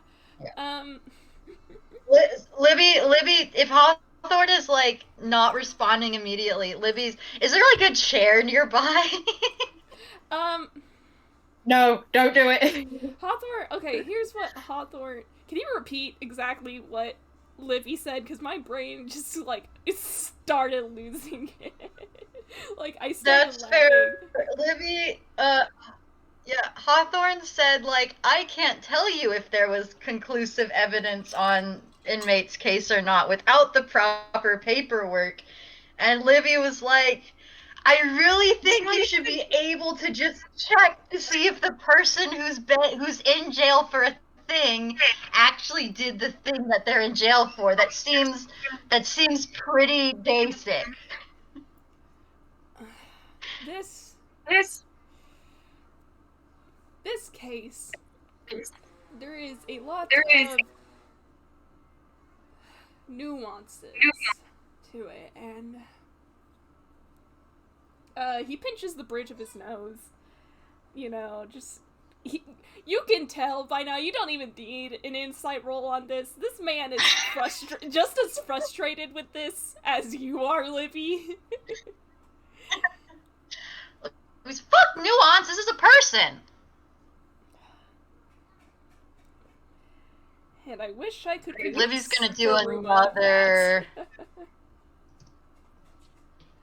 Libby, if Hawthorne is like not responding immediately, Libby's. Is there like a chair nearby? No, don't do it. Hawthorne. Okay, here's what Hawthorne. Can you repeat exactly what Libby said? Because my brain just like it started losing it. Like I started That's laughing. fair. Libby, yeah, Hawthorne said, like, I can't tell you if there was conclusive evidence on Inmate's case or not without the proper paperwork. And Libby was like, I really think you should be able to just check to see if the person who's in jail for a thing actually did the thing that they're in jail for. That seems pretty basic. This case, there is a lot of nuances to it, and he pinches the bridge of his nose. You know, you can tell by now. You don't even need an insight roll on this. This man is just as frustrated with this as you are, Libby. Fuck nuance. This is a person. And I wish I could. Libby's gonna do another.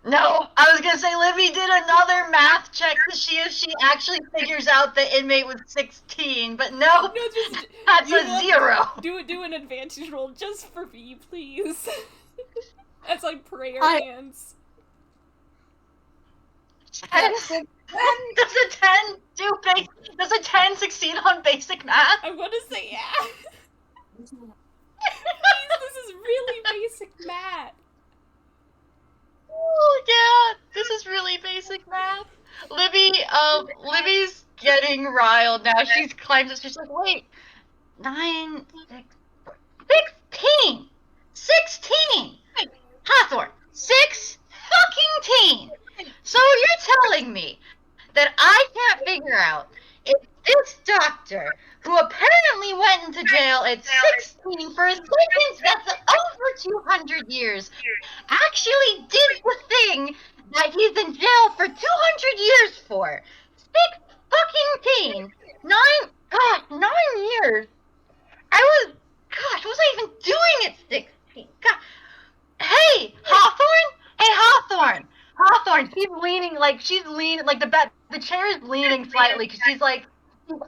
No, I was gonna say Libby did another math check to see if she actually figures out the inmate was 16, but no, that's a 0. Do an advantage roll just for me, please. That's like prayer hands. Does a 10 succeed on basic math? I'm gonna say yeah. Please, this is really basic math. Oh yeah, this is really basic math. Libby's getting riled now. She climbs up. She's like, wait, 9, 16, 16. Hawthorne, 6 fucking teen. So you're telling me that I can't figure out if this doctor, who apparently went into jail at 16 for a sentence that's over 200 years, actually did the thing that he's in jail for 200 years for. 6 fucking teen. 9 years. Was I even doing at 16? God. Hey, Hawthorne? Hey, Hawthorne! Hawthorne, she's leaning, like the chair is leaning slightly, because she's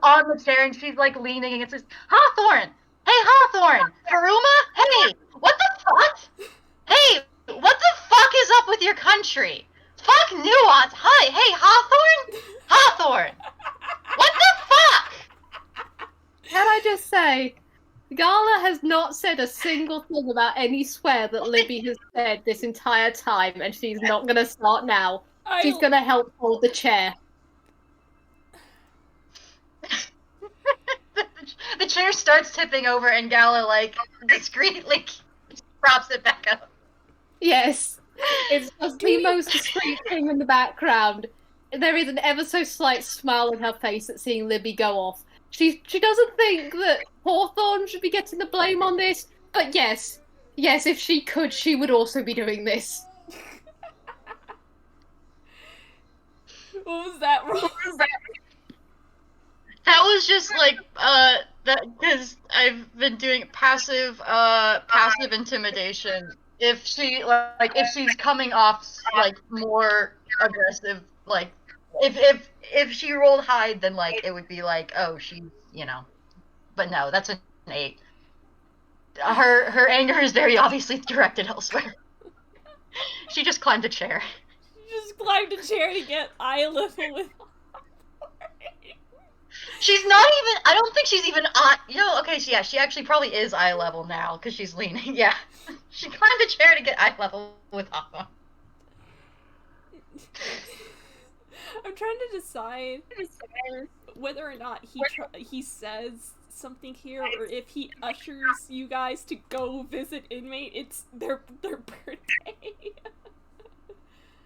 on the chair, and she's, like, leaning against this. Hawthorne! Hey, Hawthorne! Haruma? Hey! What the fuck? Hey, what the fuck is up with your country? Fuck nuance! Hi! Hey, Hawthorne? Hawthorne! What the fuck? Can I just say, Gala has not said a single thing about any swear that Libby has said this entire time, and she's not gonna start now. She's gonna help hold the chair. The chair starts tipping over, and Gala, like, discreetly props it back up. Yes. It's just the most discreet thing in the background. There is an ever so slight smile on her face at seeing Libby go off. She doesn't think that Hawthorne should be getting the blame on this, but yes, if she could, she would also be doing this. What was that, Ross? That was just like that because I've been doing passive intimidation. If if she's coming off like more aggressive, like if she rolled high, then like it would be like, oh, she's, but no, that's an 8. Her anger is very obviously directed elsewhere. She just climbed a chair. She just climbed a chair to get eye level with. She's not even. I don't think she's even on. Okay, so yeah, she actually probably is eye level now because she's leaning. Yeah, she climbed a chair to get eye level with Hawthorne. I'm trying to decide whether or not he says something here, or if he ushers you guys to go visit inmate. It's their birthday.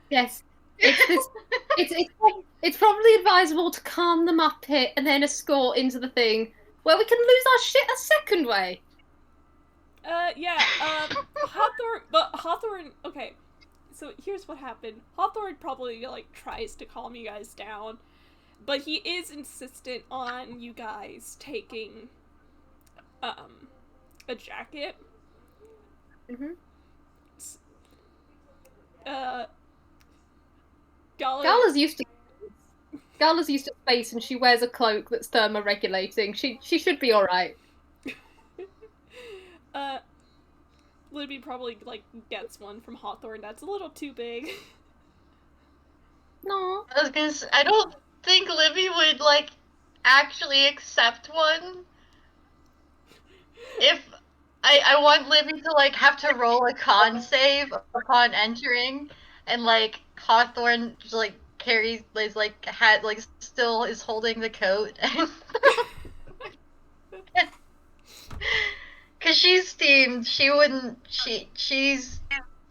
Yes. It's probably advisable to calm them up here and then escort into the thing where we can lose our shit a second way. Hawthorne, okay, so here's what happened. Hawthorne probably, tries to calm you guys down, but he is insistent on you guys taking, a jacket. Mm-hmm. Gala's used to space, and she wears a cloak that's thermoregulating. She should be alright. Libby probably, gets one from Hawthorne that's a little too big. No. I was gonna say, I don't think Libby would, actually accept one. If I want Libby to, have to roll a con save upon entering, and, Hawthorne, carries, still is holding the coat. Because she's steamed, she's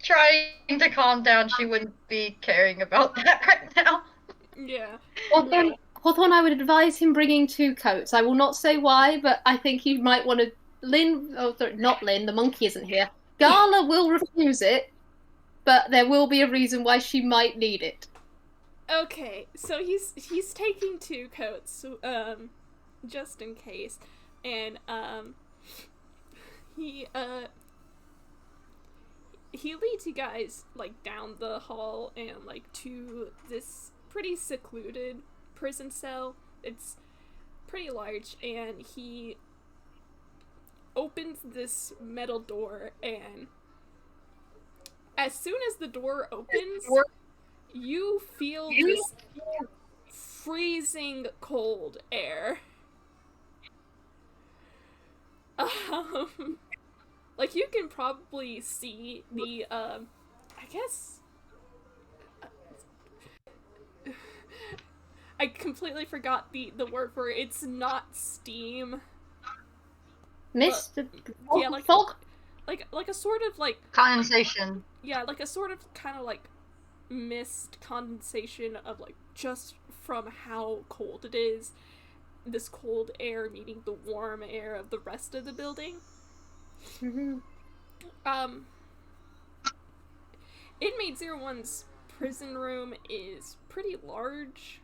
trying to calm down, she wouldn't be caring about that right now. Yeah. Hawthorne, I would advise him bringing 2 coats. I will not say why, but I think he might want to... not Lynn, the monkey isn't here. Gala will refuse it, but there will be a reason why she might need it. Okay, so he's taking 2 coats, just in case, and, he leads you guys, down the hall and, to this pretty secluded prison cell. It's pretty large, and he opens this metal door, and as soon as the door opens, you feel this freezing cold air. You can probably see the, I guess... I completely forgot the word for it. It's not steam. Mist? Yeah, fog? Like a sort of, Condensation. Yeah, a sort of kind of, mist condensation of, just from how cold it is. This cold air meeting the warm air of the rest of the building. Mm-hmm. Inmate-01's prison room is pretty large.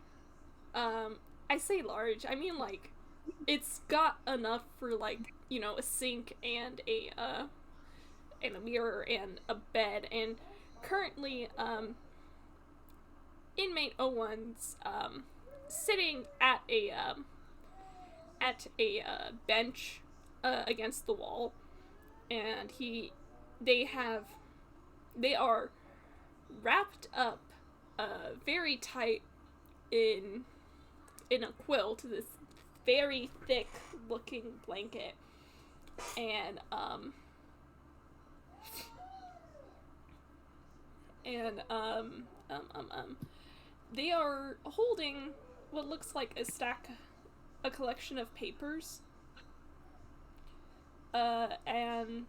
I say large, I mean, it's got enough for, a sink and a mirror and a bed, and currently, Inmate-01's, sitting at a bench, against the wall, and they are wrapped up, very tight in a quilt, this very thick looking blanket, and they are holding what looks like a collection of papers, and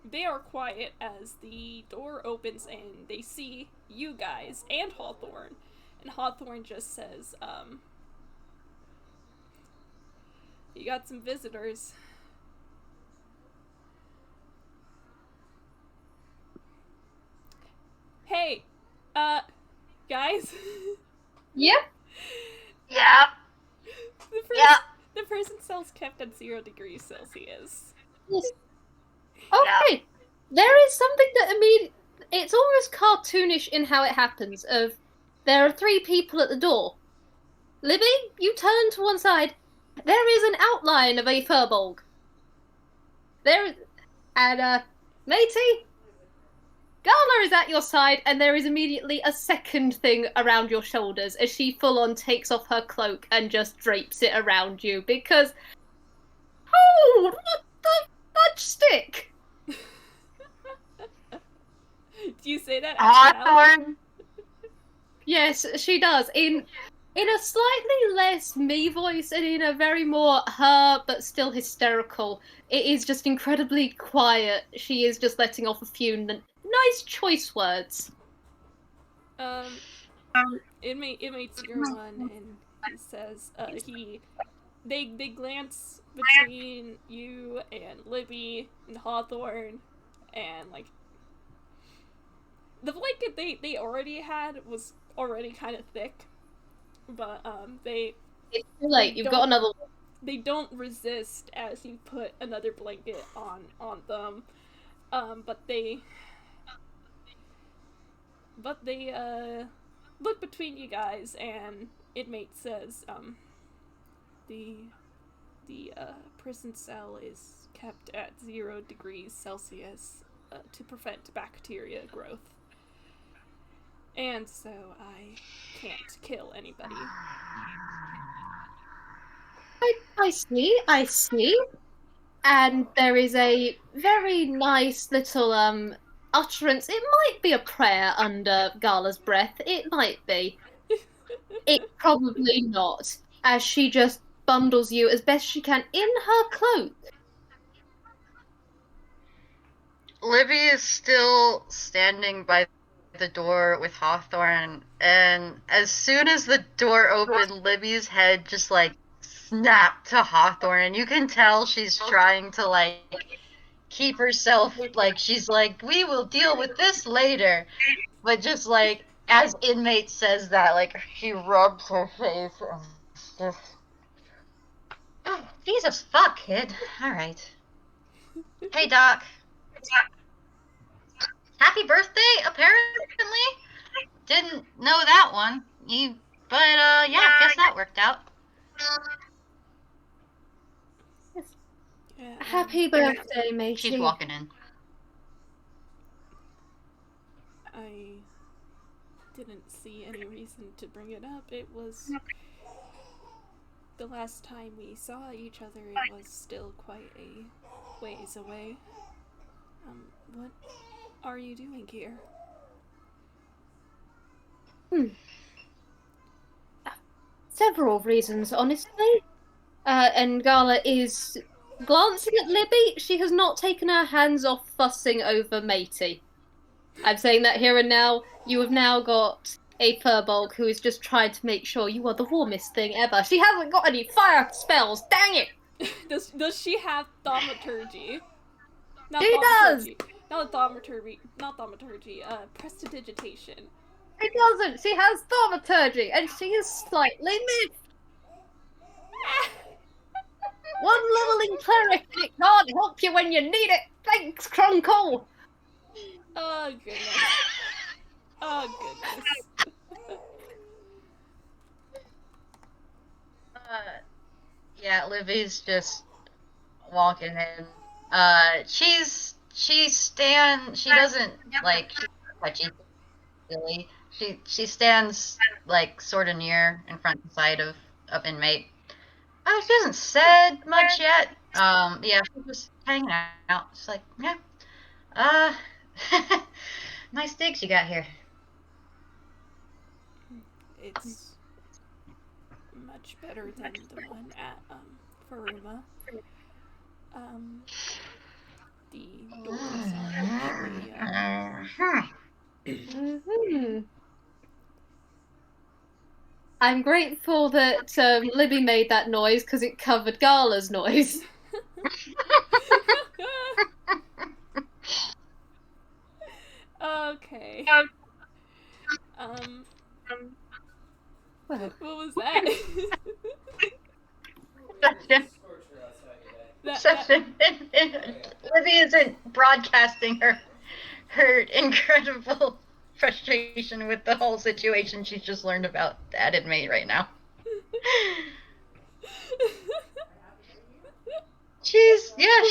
they are quiet as the door opens and they see you guys and Hawthorne. And Hawthorne just says, You got some visitors. Hey, guys. Yep. Yeah. The prison cell's kept at 0 degrees Celsius. Yes. Okay. There is something that it's almost cartoonish in how it happens. There are 3 people at the door. Libby, you turn to one side. There is an outline of a furbolg. Matey, Gala is at your side, and there is immediately a second thing around your shoulders as she full-on takes off her cloak and just drapes it around you because... Oh, what the fudge stick? Do you say that out loud? Hawthorne. Yes, she does. In a slightly less me voice and in a very more her, but still hysterical. It is just incredibly quiet. She is just letting off a few nice choice words. Inmate-01, and he says, they glance between you and Libby and Hawthorne, and, like, the blanket they already had was already kind of thick, but, It's too late, you've got another one. They don't resist as you put another blanket on them, but they look between you guys, and Inmate says, the prison cell is kept at 0 degrees Celsius to prevent bacteria growth. And so I can't kill anybody. I see. And there is a very nice little utterance. It might be a prayer under Gala's breath. It might be. It probably not. As she just bundles you as best she can in her cloak. Libby is still standing by the door with Hawthorne, and as soon as the door opened, Libby's head just, like, snapped to Hawthorne, and you can tell she's trying to, like, keep herself, like, she's like, we will deal with this later. But just, like, as Inmate says that, like, she rubs her face and just... Oh, Jesus fuck, kid. Alright. Hey, Doc. Happy birthday, apparently? Didn't know that one. But, yeah, guess that worked out. Yeah, Happy birthday, matey. She's walking in. I didn't see any reason to bring it up. It was... The last time we saw each other, it was still quite a ways away. What are you doing here? Several reasons, honestly. And Gala is glancing at Libby. She has not taken her hands off fussing over Matey. I'm saying that here and now. You have now got a furbolg who is just trying to make sure you are the warmest thing ever. She hasn't got any fire spells, dang it! Does she have thaumaturgy? She does! Not thaumaturgy, prestidigitation. She doesn't! She has thaumaturgy, and she is slightly miffed! One leveling cleric, and it can't help you when you need it! Thanks, Crunkle! Oh, goodness. Oh, goodness. Yeah, Libby's just walking in. She doesn't, like, touchy, really. She stands, like, sort of near in front and side of Inmate. She hasn't said much yet. Yeah, she's just hanging out. She's like, yeah. Nice digs you got here. It's much better than the one at, Faruma. The doors are actually, I'm grateful that Libby made that noise because it covered Gala's noise. Okay. Well, What was that? Libby isn't broadcasting her incredible frustration with the whole situation she's just learned about that inmate right now. She's here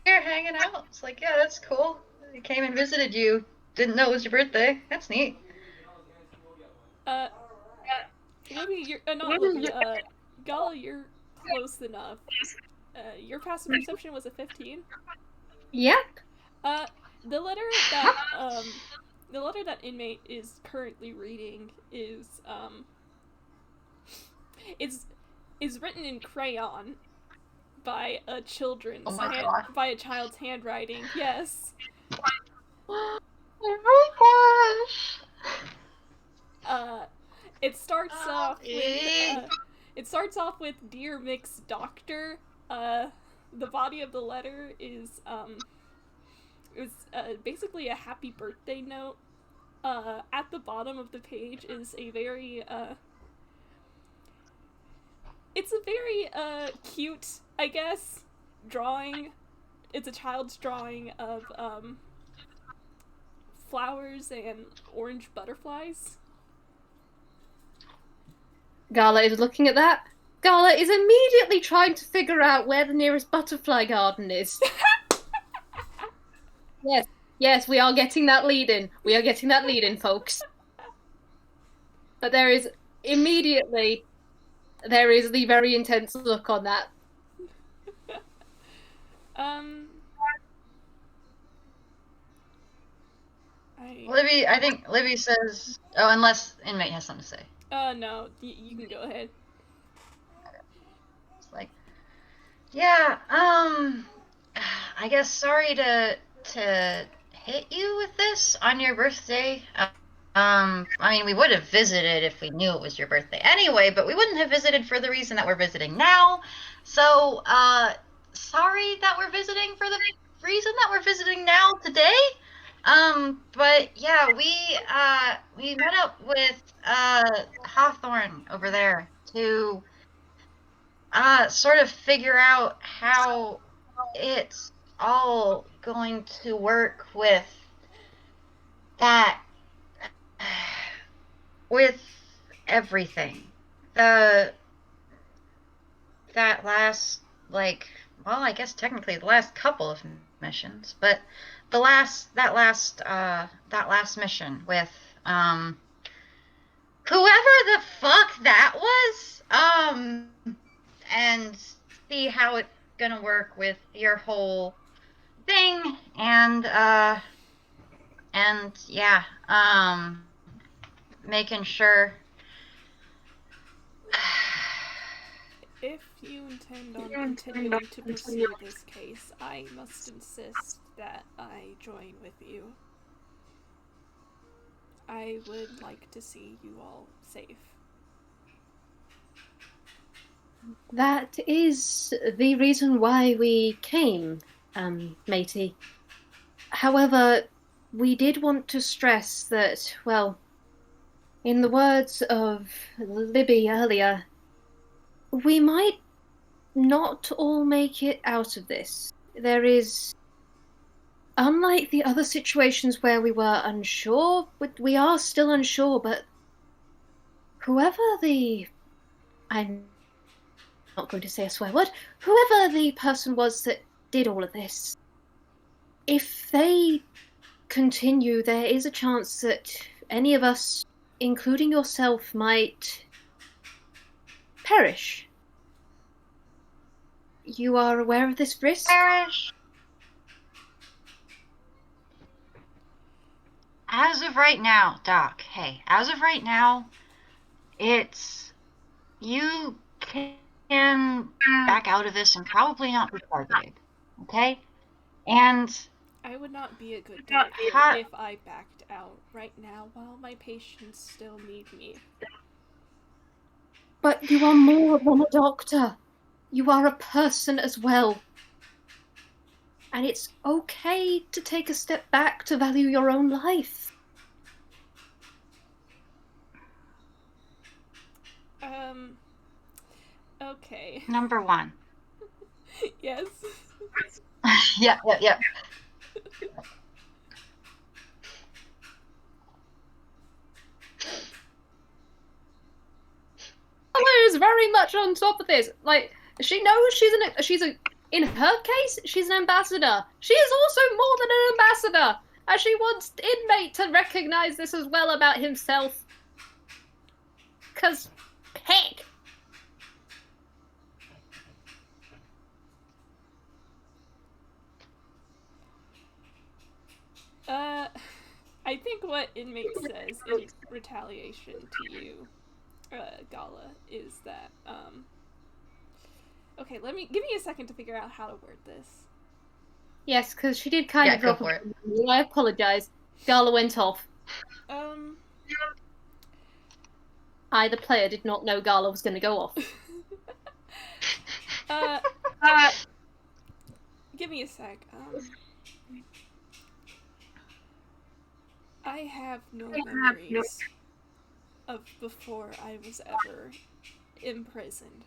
hanging out. It's like, yeah, that's cool. I came and visited you. Didn't know it was your birthday. That's neat. Libby, not Libby, Gala, you're close enough. Your passive perception was a 15. Yep. The letter that inmate is currently reading is written in crayon by a by a child's handwriting. Yes. Oh my gosh. It starts off with Dear Mixed Doctor. The body of the letter is basically a happy birthday note. At the bottom of the page is a very it's a very cute, I guess, drawing. It's a child's drawing of flowers and orange butterflies. Gala is looking at that. Gala is immediately trying to figure out where the nearest butterfly garden is. Yes, we are getting that lead in. We are getting that lead in, folks. But there is the very intense look on that. Libby, I think Libby says, oh, unless inmate has something to say. No, you can go ahead. It's like, yeah, I guess sorry to hit you with this on your birthday. I mean, we would have visited if we knew it was your birthday anyway, but we wouldn't have visited for the reason that we're visiting now. So, sorry that we're visiting for the reason that we're visiting now today. But yeah, we met up with Hawthorne over there to sort of figure out how it's all going to work with that, with everything. That last, like, well, I guess technically the last couple of missions, but that last mission with whoever the fuck that was, and see how it's gonna work with your whole thing, and yeah, making sure. If you intend on continuing to pursue this case, I must insist that I join with you. I would like to see you all safe. That is the reason why we came, matey. However, we did want to stress that, well, in the words of Libby earlier, we might not all make it out of this. There is, unlike the other situations where we were unsure, we are still unsure, but whoever I'm not going to say a swear word, whoever the person was that did all of this, if they continue, there is a chance that any of us, including yourself, might perish. You are aware of this risk? Perish. As of right now, Doc, hey, as of right now, it's, you can back out of this and probably not be targeted, okay? And I would not be a good doctor if I backed out right now while my patients still need me. But you are more than a doctor. You are a person as well. And it's okay to take a step back to value your own life. Okay. Number 1. Yes. Yep. Is very much on top of this. Like, she knows in her case, she's an ambassador. She is also more than an ambassador, and she wants Inmate to recognize this as well about himself. 'Cause, heck. I think what Inmate says in retaliation to you, Gala, is that, okay, give me a second to figure out how to word this. Yes, because she did kind of go drop for it. I apologize. Gala went off. I, the player, did not know Gala was going to go off. Give me a sec. I have no memories of before I was ever imprisoned.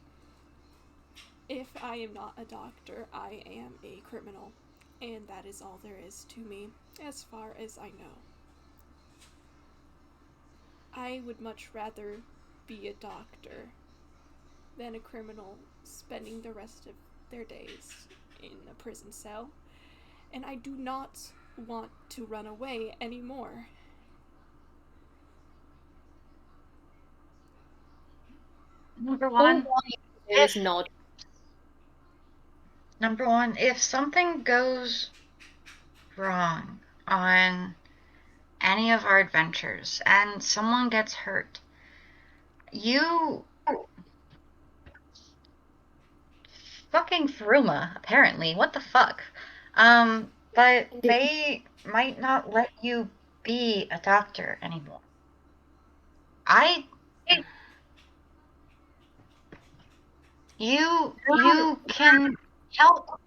If I am not a doctor, I am a criminal, and that is all there is to me, as far as I know. I would much rather be a doctor than a criminal spending the rest of their days in a prison cell, and I do not want to run away anymore. Number 1 is nod. Number 1, if something goes wrong on any of our adventures and someone gets hurt, you fucking Thruma, apparently. What the fuck? But they might not let you be a doctor anymore. You can help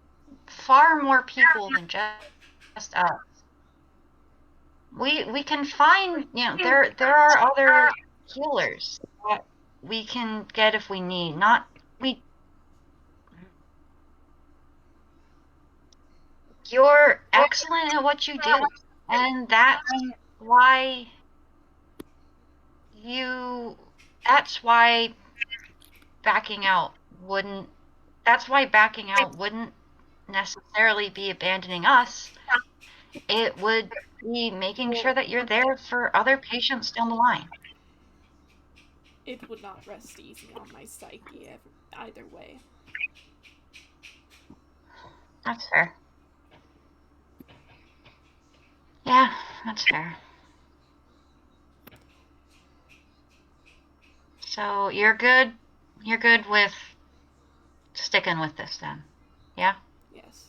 far more people than just us. We can find, there are other healers that we can get if we need. You're excellent at what you do, and that's why backing out wouldn't necessarily be abandoning us. It would be making sure that you're there for other patients down the line. It would not rest easy on my psyche either way. That's fair. Yeah, that's fair. So you're good with sticking with this then? Yeah? Yes.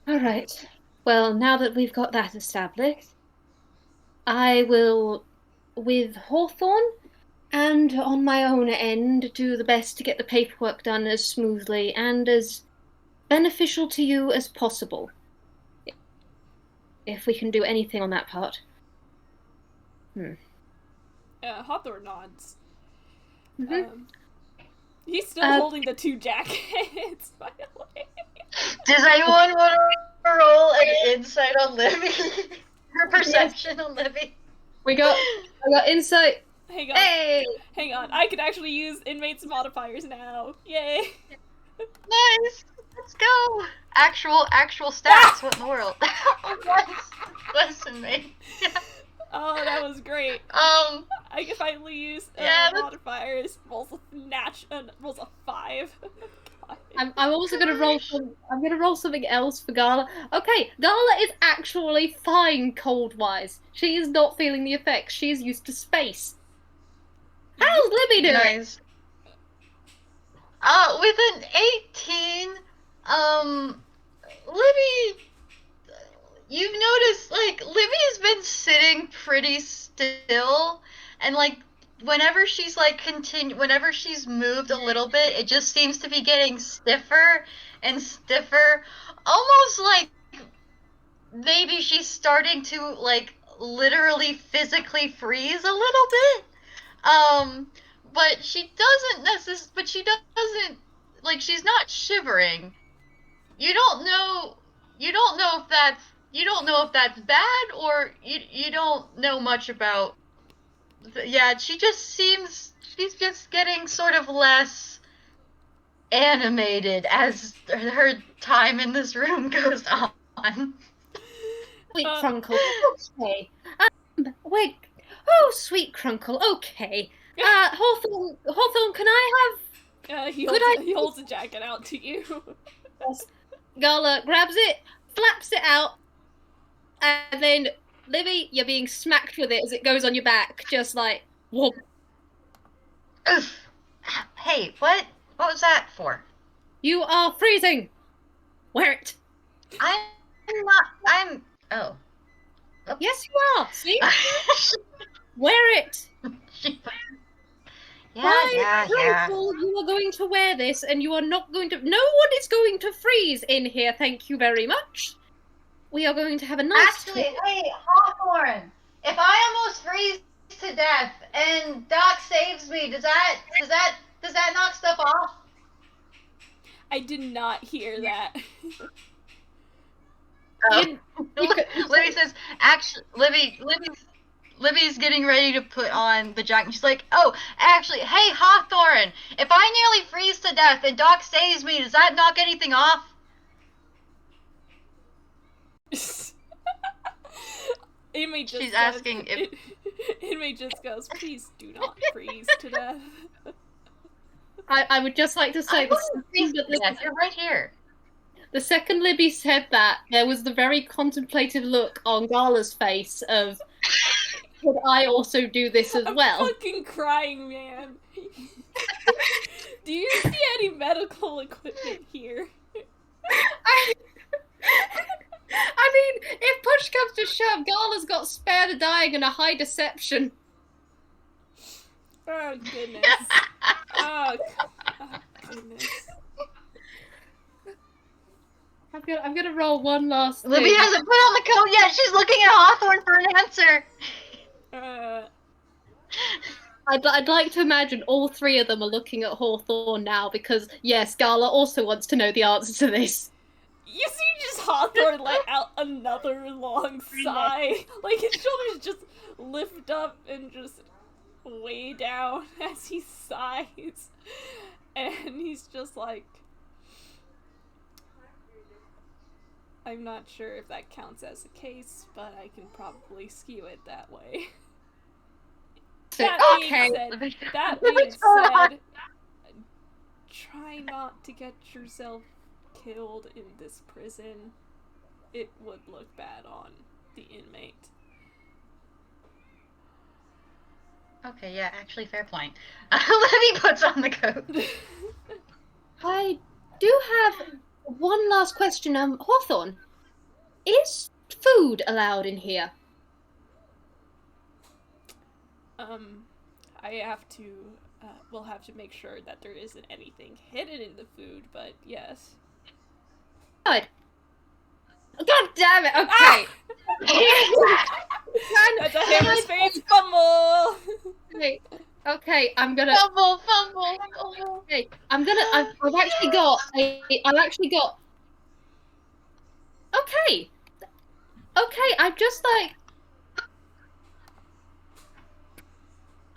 Alright. Well, now that we've got that established, I will, with Hawthorne, and on my own end, do the best to get the paperwork done as smoothly and as beneficial to you as possible. If we can do anything on that part. Hawthorne nods. Mm-hmm. He's still holding the 2 jackets, by the way. Does anyone want to roll an insight on Libby? Her perception on Libby? I got insight. Hang on. Hey! Hang on. I can actually use Inmate's modifiers now. Yay! Nice! Let's go! Actual stats, what in the world? Listen, mate. Oh, that was great. I can finally use modifiers. Rolls a 5. I'm also gonna roll I'm gonna roll something else for Gala. Okay, Gala is actually fine cold-wise. She is not feeling the effects. She is used to space. How's Libby doing? Nice. With an 18, Libby, you've noticed, like, Libby's been sitting pretty still, and, like, whenever she's like whenever she's moved a little bit, it just seems to be getting stiffer and stiffer, almost like maybe she's starting to like literally physically freeze a little bit. But she doesn't like, she's not shivering. You don't know if that's bad, or you don't know much about. Yeah, she's just getting sort of less animated as her time in this room goes on. Sweet Crunkle, okay. Wait. Oh, sweet Crunkle, okay. Hawthorne, can I have... He holds the jacket out to you. Yes. Gala grabs it, flaps it out, and then, Libby, you're being smacked with it as it goes on your back, just like, whoop. Hey, what was that for? You are freezing. Wear it. Oh. Yes, you are. See? Wear it. Yeah. You are going to wear this, and you are not going to... No one is going to freeze in here, thank you very much. We are going to have a nice... Actually, hey, Hawthorne, if I almost freeze to death and Doc saves me, does that knock stuff off? I did not hear that. Libby says, actually, Libby's getting ready to put on the jacket. She's like, oh, actually, hey, Hawthorne, if I nearly freeze to death and Doc saves me, does that knock anything off? Inmate just She's asking if... Inmate just goes, please do not freeze to death. I would just like to say... You're right here. The second Libby said that, there was the very contemplative look on Gala's face of, could I also do this as well? I'm fucking crying, man. Do you see any medical equipment here? I mean, if push comes to shove, Gala's got spare the dying and a high deception. Oh, goodness. Oh, goodness. I'm gonna roll one last thing. Libby hasn't put on the coat yet. She's looking at Hawthorne for an answer. I'd like to imagine all three of them are looking at Hawthorne now because, yes, Gala also wants to know the answer to this. You see just Hawthorne let out another long sigh. Like, his shoulders just lift up and just way down as he sighs. And he's just like... I'm not sure if that counts as a case, but I can probably skew it that way. That being said, try not to get yourself killed in this prison. It would look bad on the inmate. Okay, yeah, actually, fair point. Libby puts on the coat. I do have one last question. Hawthorne, is food allowed in here? I have to, we'll have to make sure that there isn't anything hidden in the food, but yes. God damn it, okay. That's a hammer-space fumble! Okay, I'm gonna... Fumble! Okay, I've actually got... Okay, I'm just like...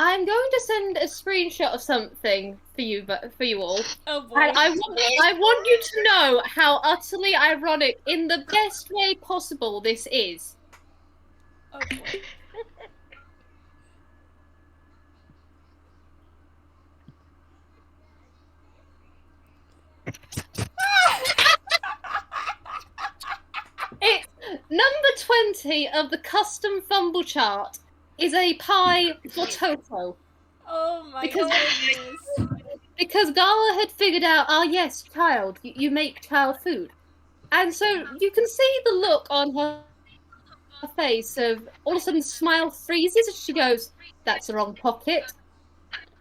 I'm going to send a screenshot of something for you all. Oh boy. I want you to know how utterly ironic, in the best way possible, this is. Oh boy. It's number 20 of the custom fumble chart is a pie for Toto. Oh my goodness. Because Gala had figured out, yes, child, you make child food. And so you can see the look on her face of all of a sudden smile freezes as she goes, that's the wrong pocket.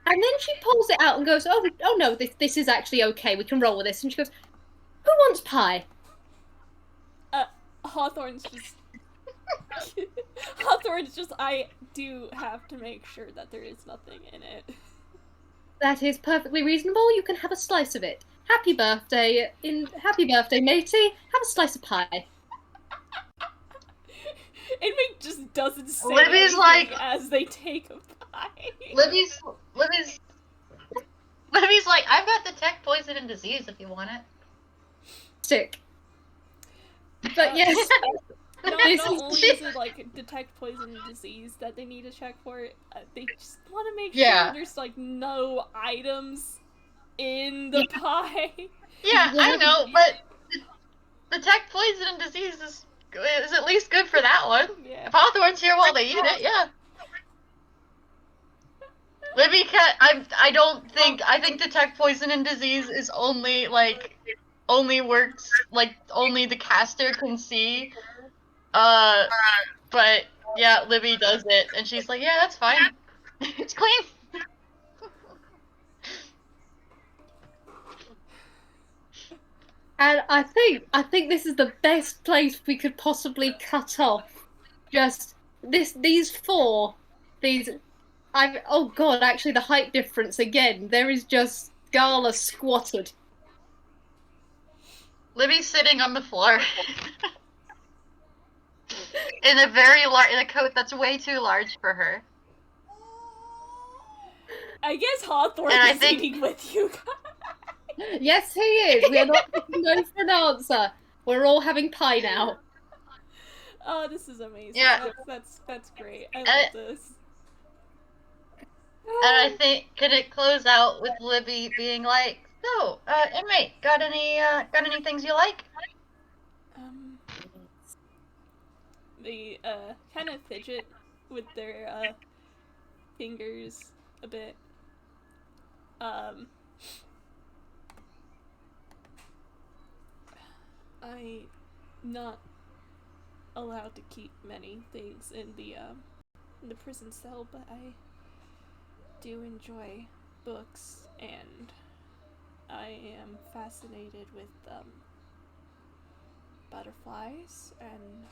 And then she pulls it out and goes, oh no, this is actually okay. We can roll with this. And she goes, who wants pie? Hawthorne's just... Hawthorne's just, I do have to make sure that there is nothing in it. That is perfectly reasonable. You can have a slice of it. Happy birthday, matey. Have a slice of pie. Inmate just doesn't say Libby's anything like... as they take a pie. Libby's like, I've got detect poison and disease if you want it. Sick. But yes... Not only is it like detect poison and disease that they need to check for it, they just want to make sure there's like no items in the pie. Yeah, I know, but detect poison and disease is at least good for that one. Yeah. If Hawthorne's here while they eat it, yeah. Libby I think detect poison and disease is only works only the caster can see. But yeah, Libby does it, and she's like, yeah, that's fine. It's clean. And I think this is the best place we could possibly cut off. Just these four, oh god, actually the height difference again. There is just Gala squatted. Libby's sitting on the floor. in a coat that's way too large for her. I guess Hawthorne is eating with you guys. Yes, he is. We are not going for an answer. We're all having pie now. Oh, this is amazing. Yeah. That's great. I love this. And I think, could it close out with Libby being like, so, inmate, got any things you like? They, kind of fidget with their, fingers a bit. I'm not allowed to keep many things in the prison cell, but I do enjoy books, and I am fascinated with, butterflies, and,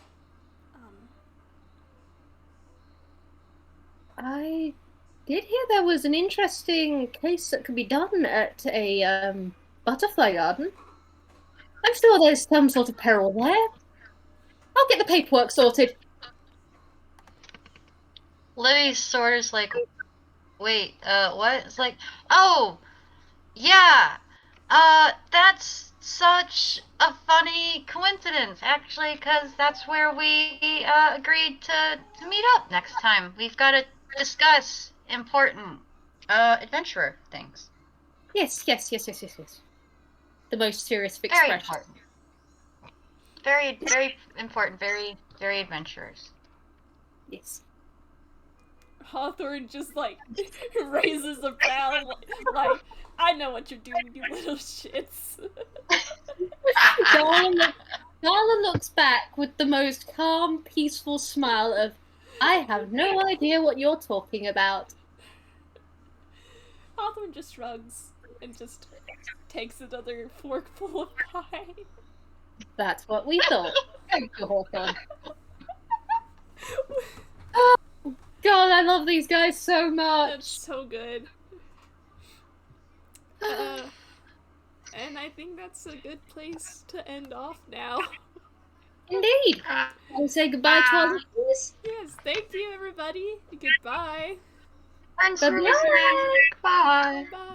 I did hear there was an interesting case that could be done at a, butterfly garden. I'm sure there's some sort of peril there. I'll get the paperwork sorted. Libby's sort of like, wait, what? It's like, oh, yeah, that's such a funny coincidence, actually, because that's where we, agreed to meet up next time. We've got to discuss important, adventurer things. Yes. The most serious of expressions. Very, very important, very, very adventurous. Yes. Hawthorne just, like, raises a brow, like, I know what you're doing, you little shits. Gala looks back with the most calm, peaceful smile of, I have no idea what you're talking about. Hawthorne just shrugs and just takes another forkful of pie. That's what we thought. Thank you, Hawthorne. Oh, God, I love these guys so much. That's so good. And I think that's a good place to end off now. Indeed. I'll say goodbye to our listeners. Yes, thank you, everybody. Goodbye. Thanks for listening. Bye. Bye.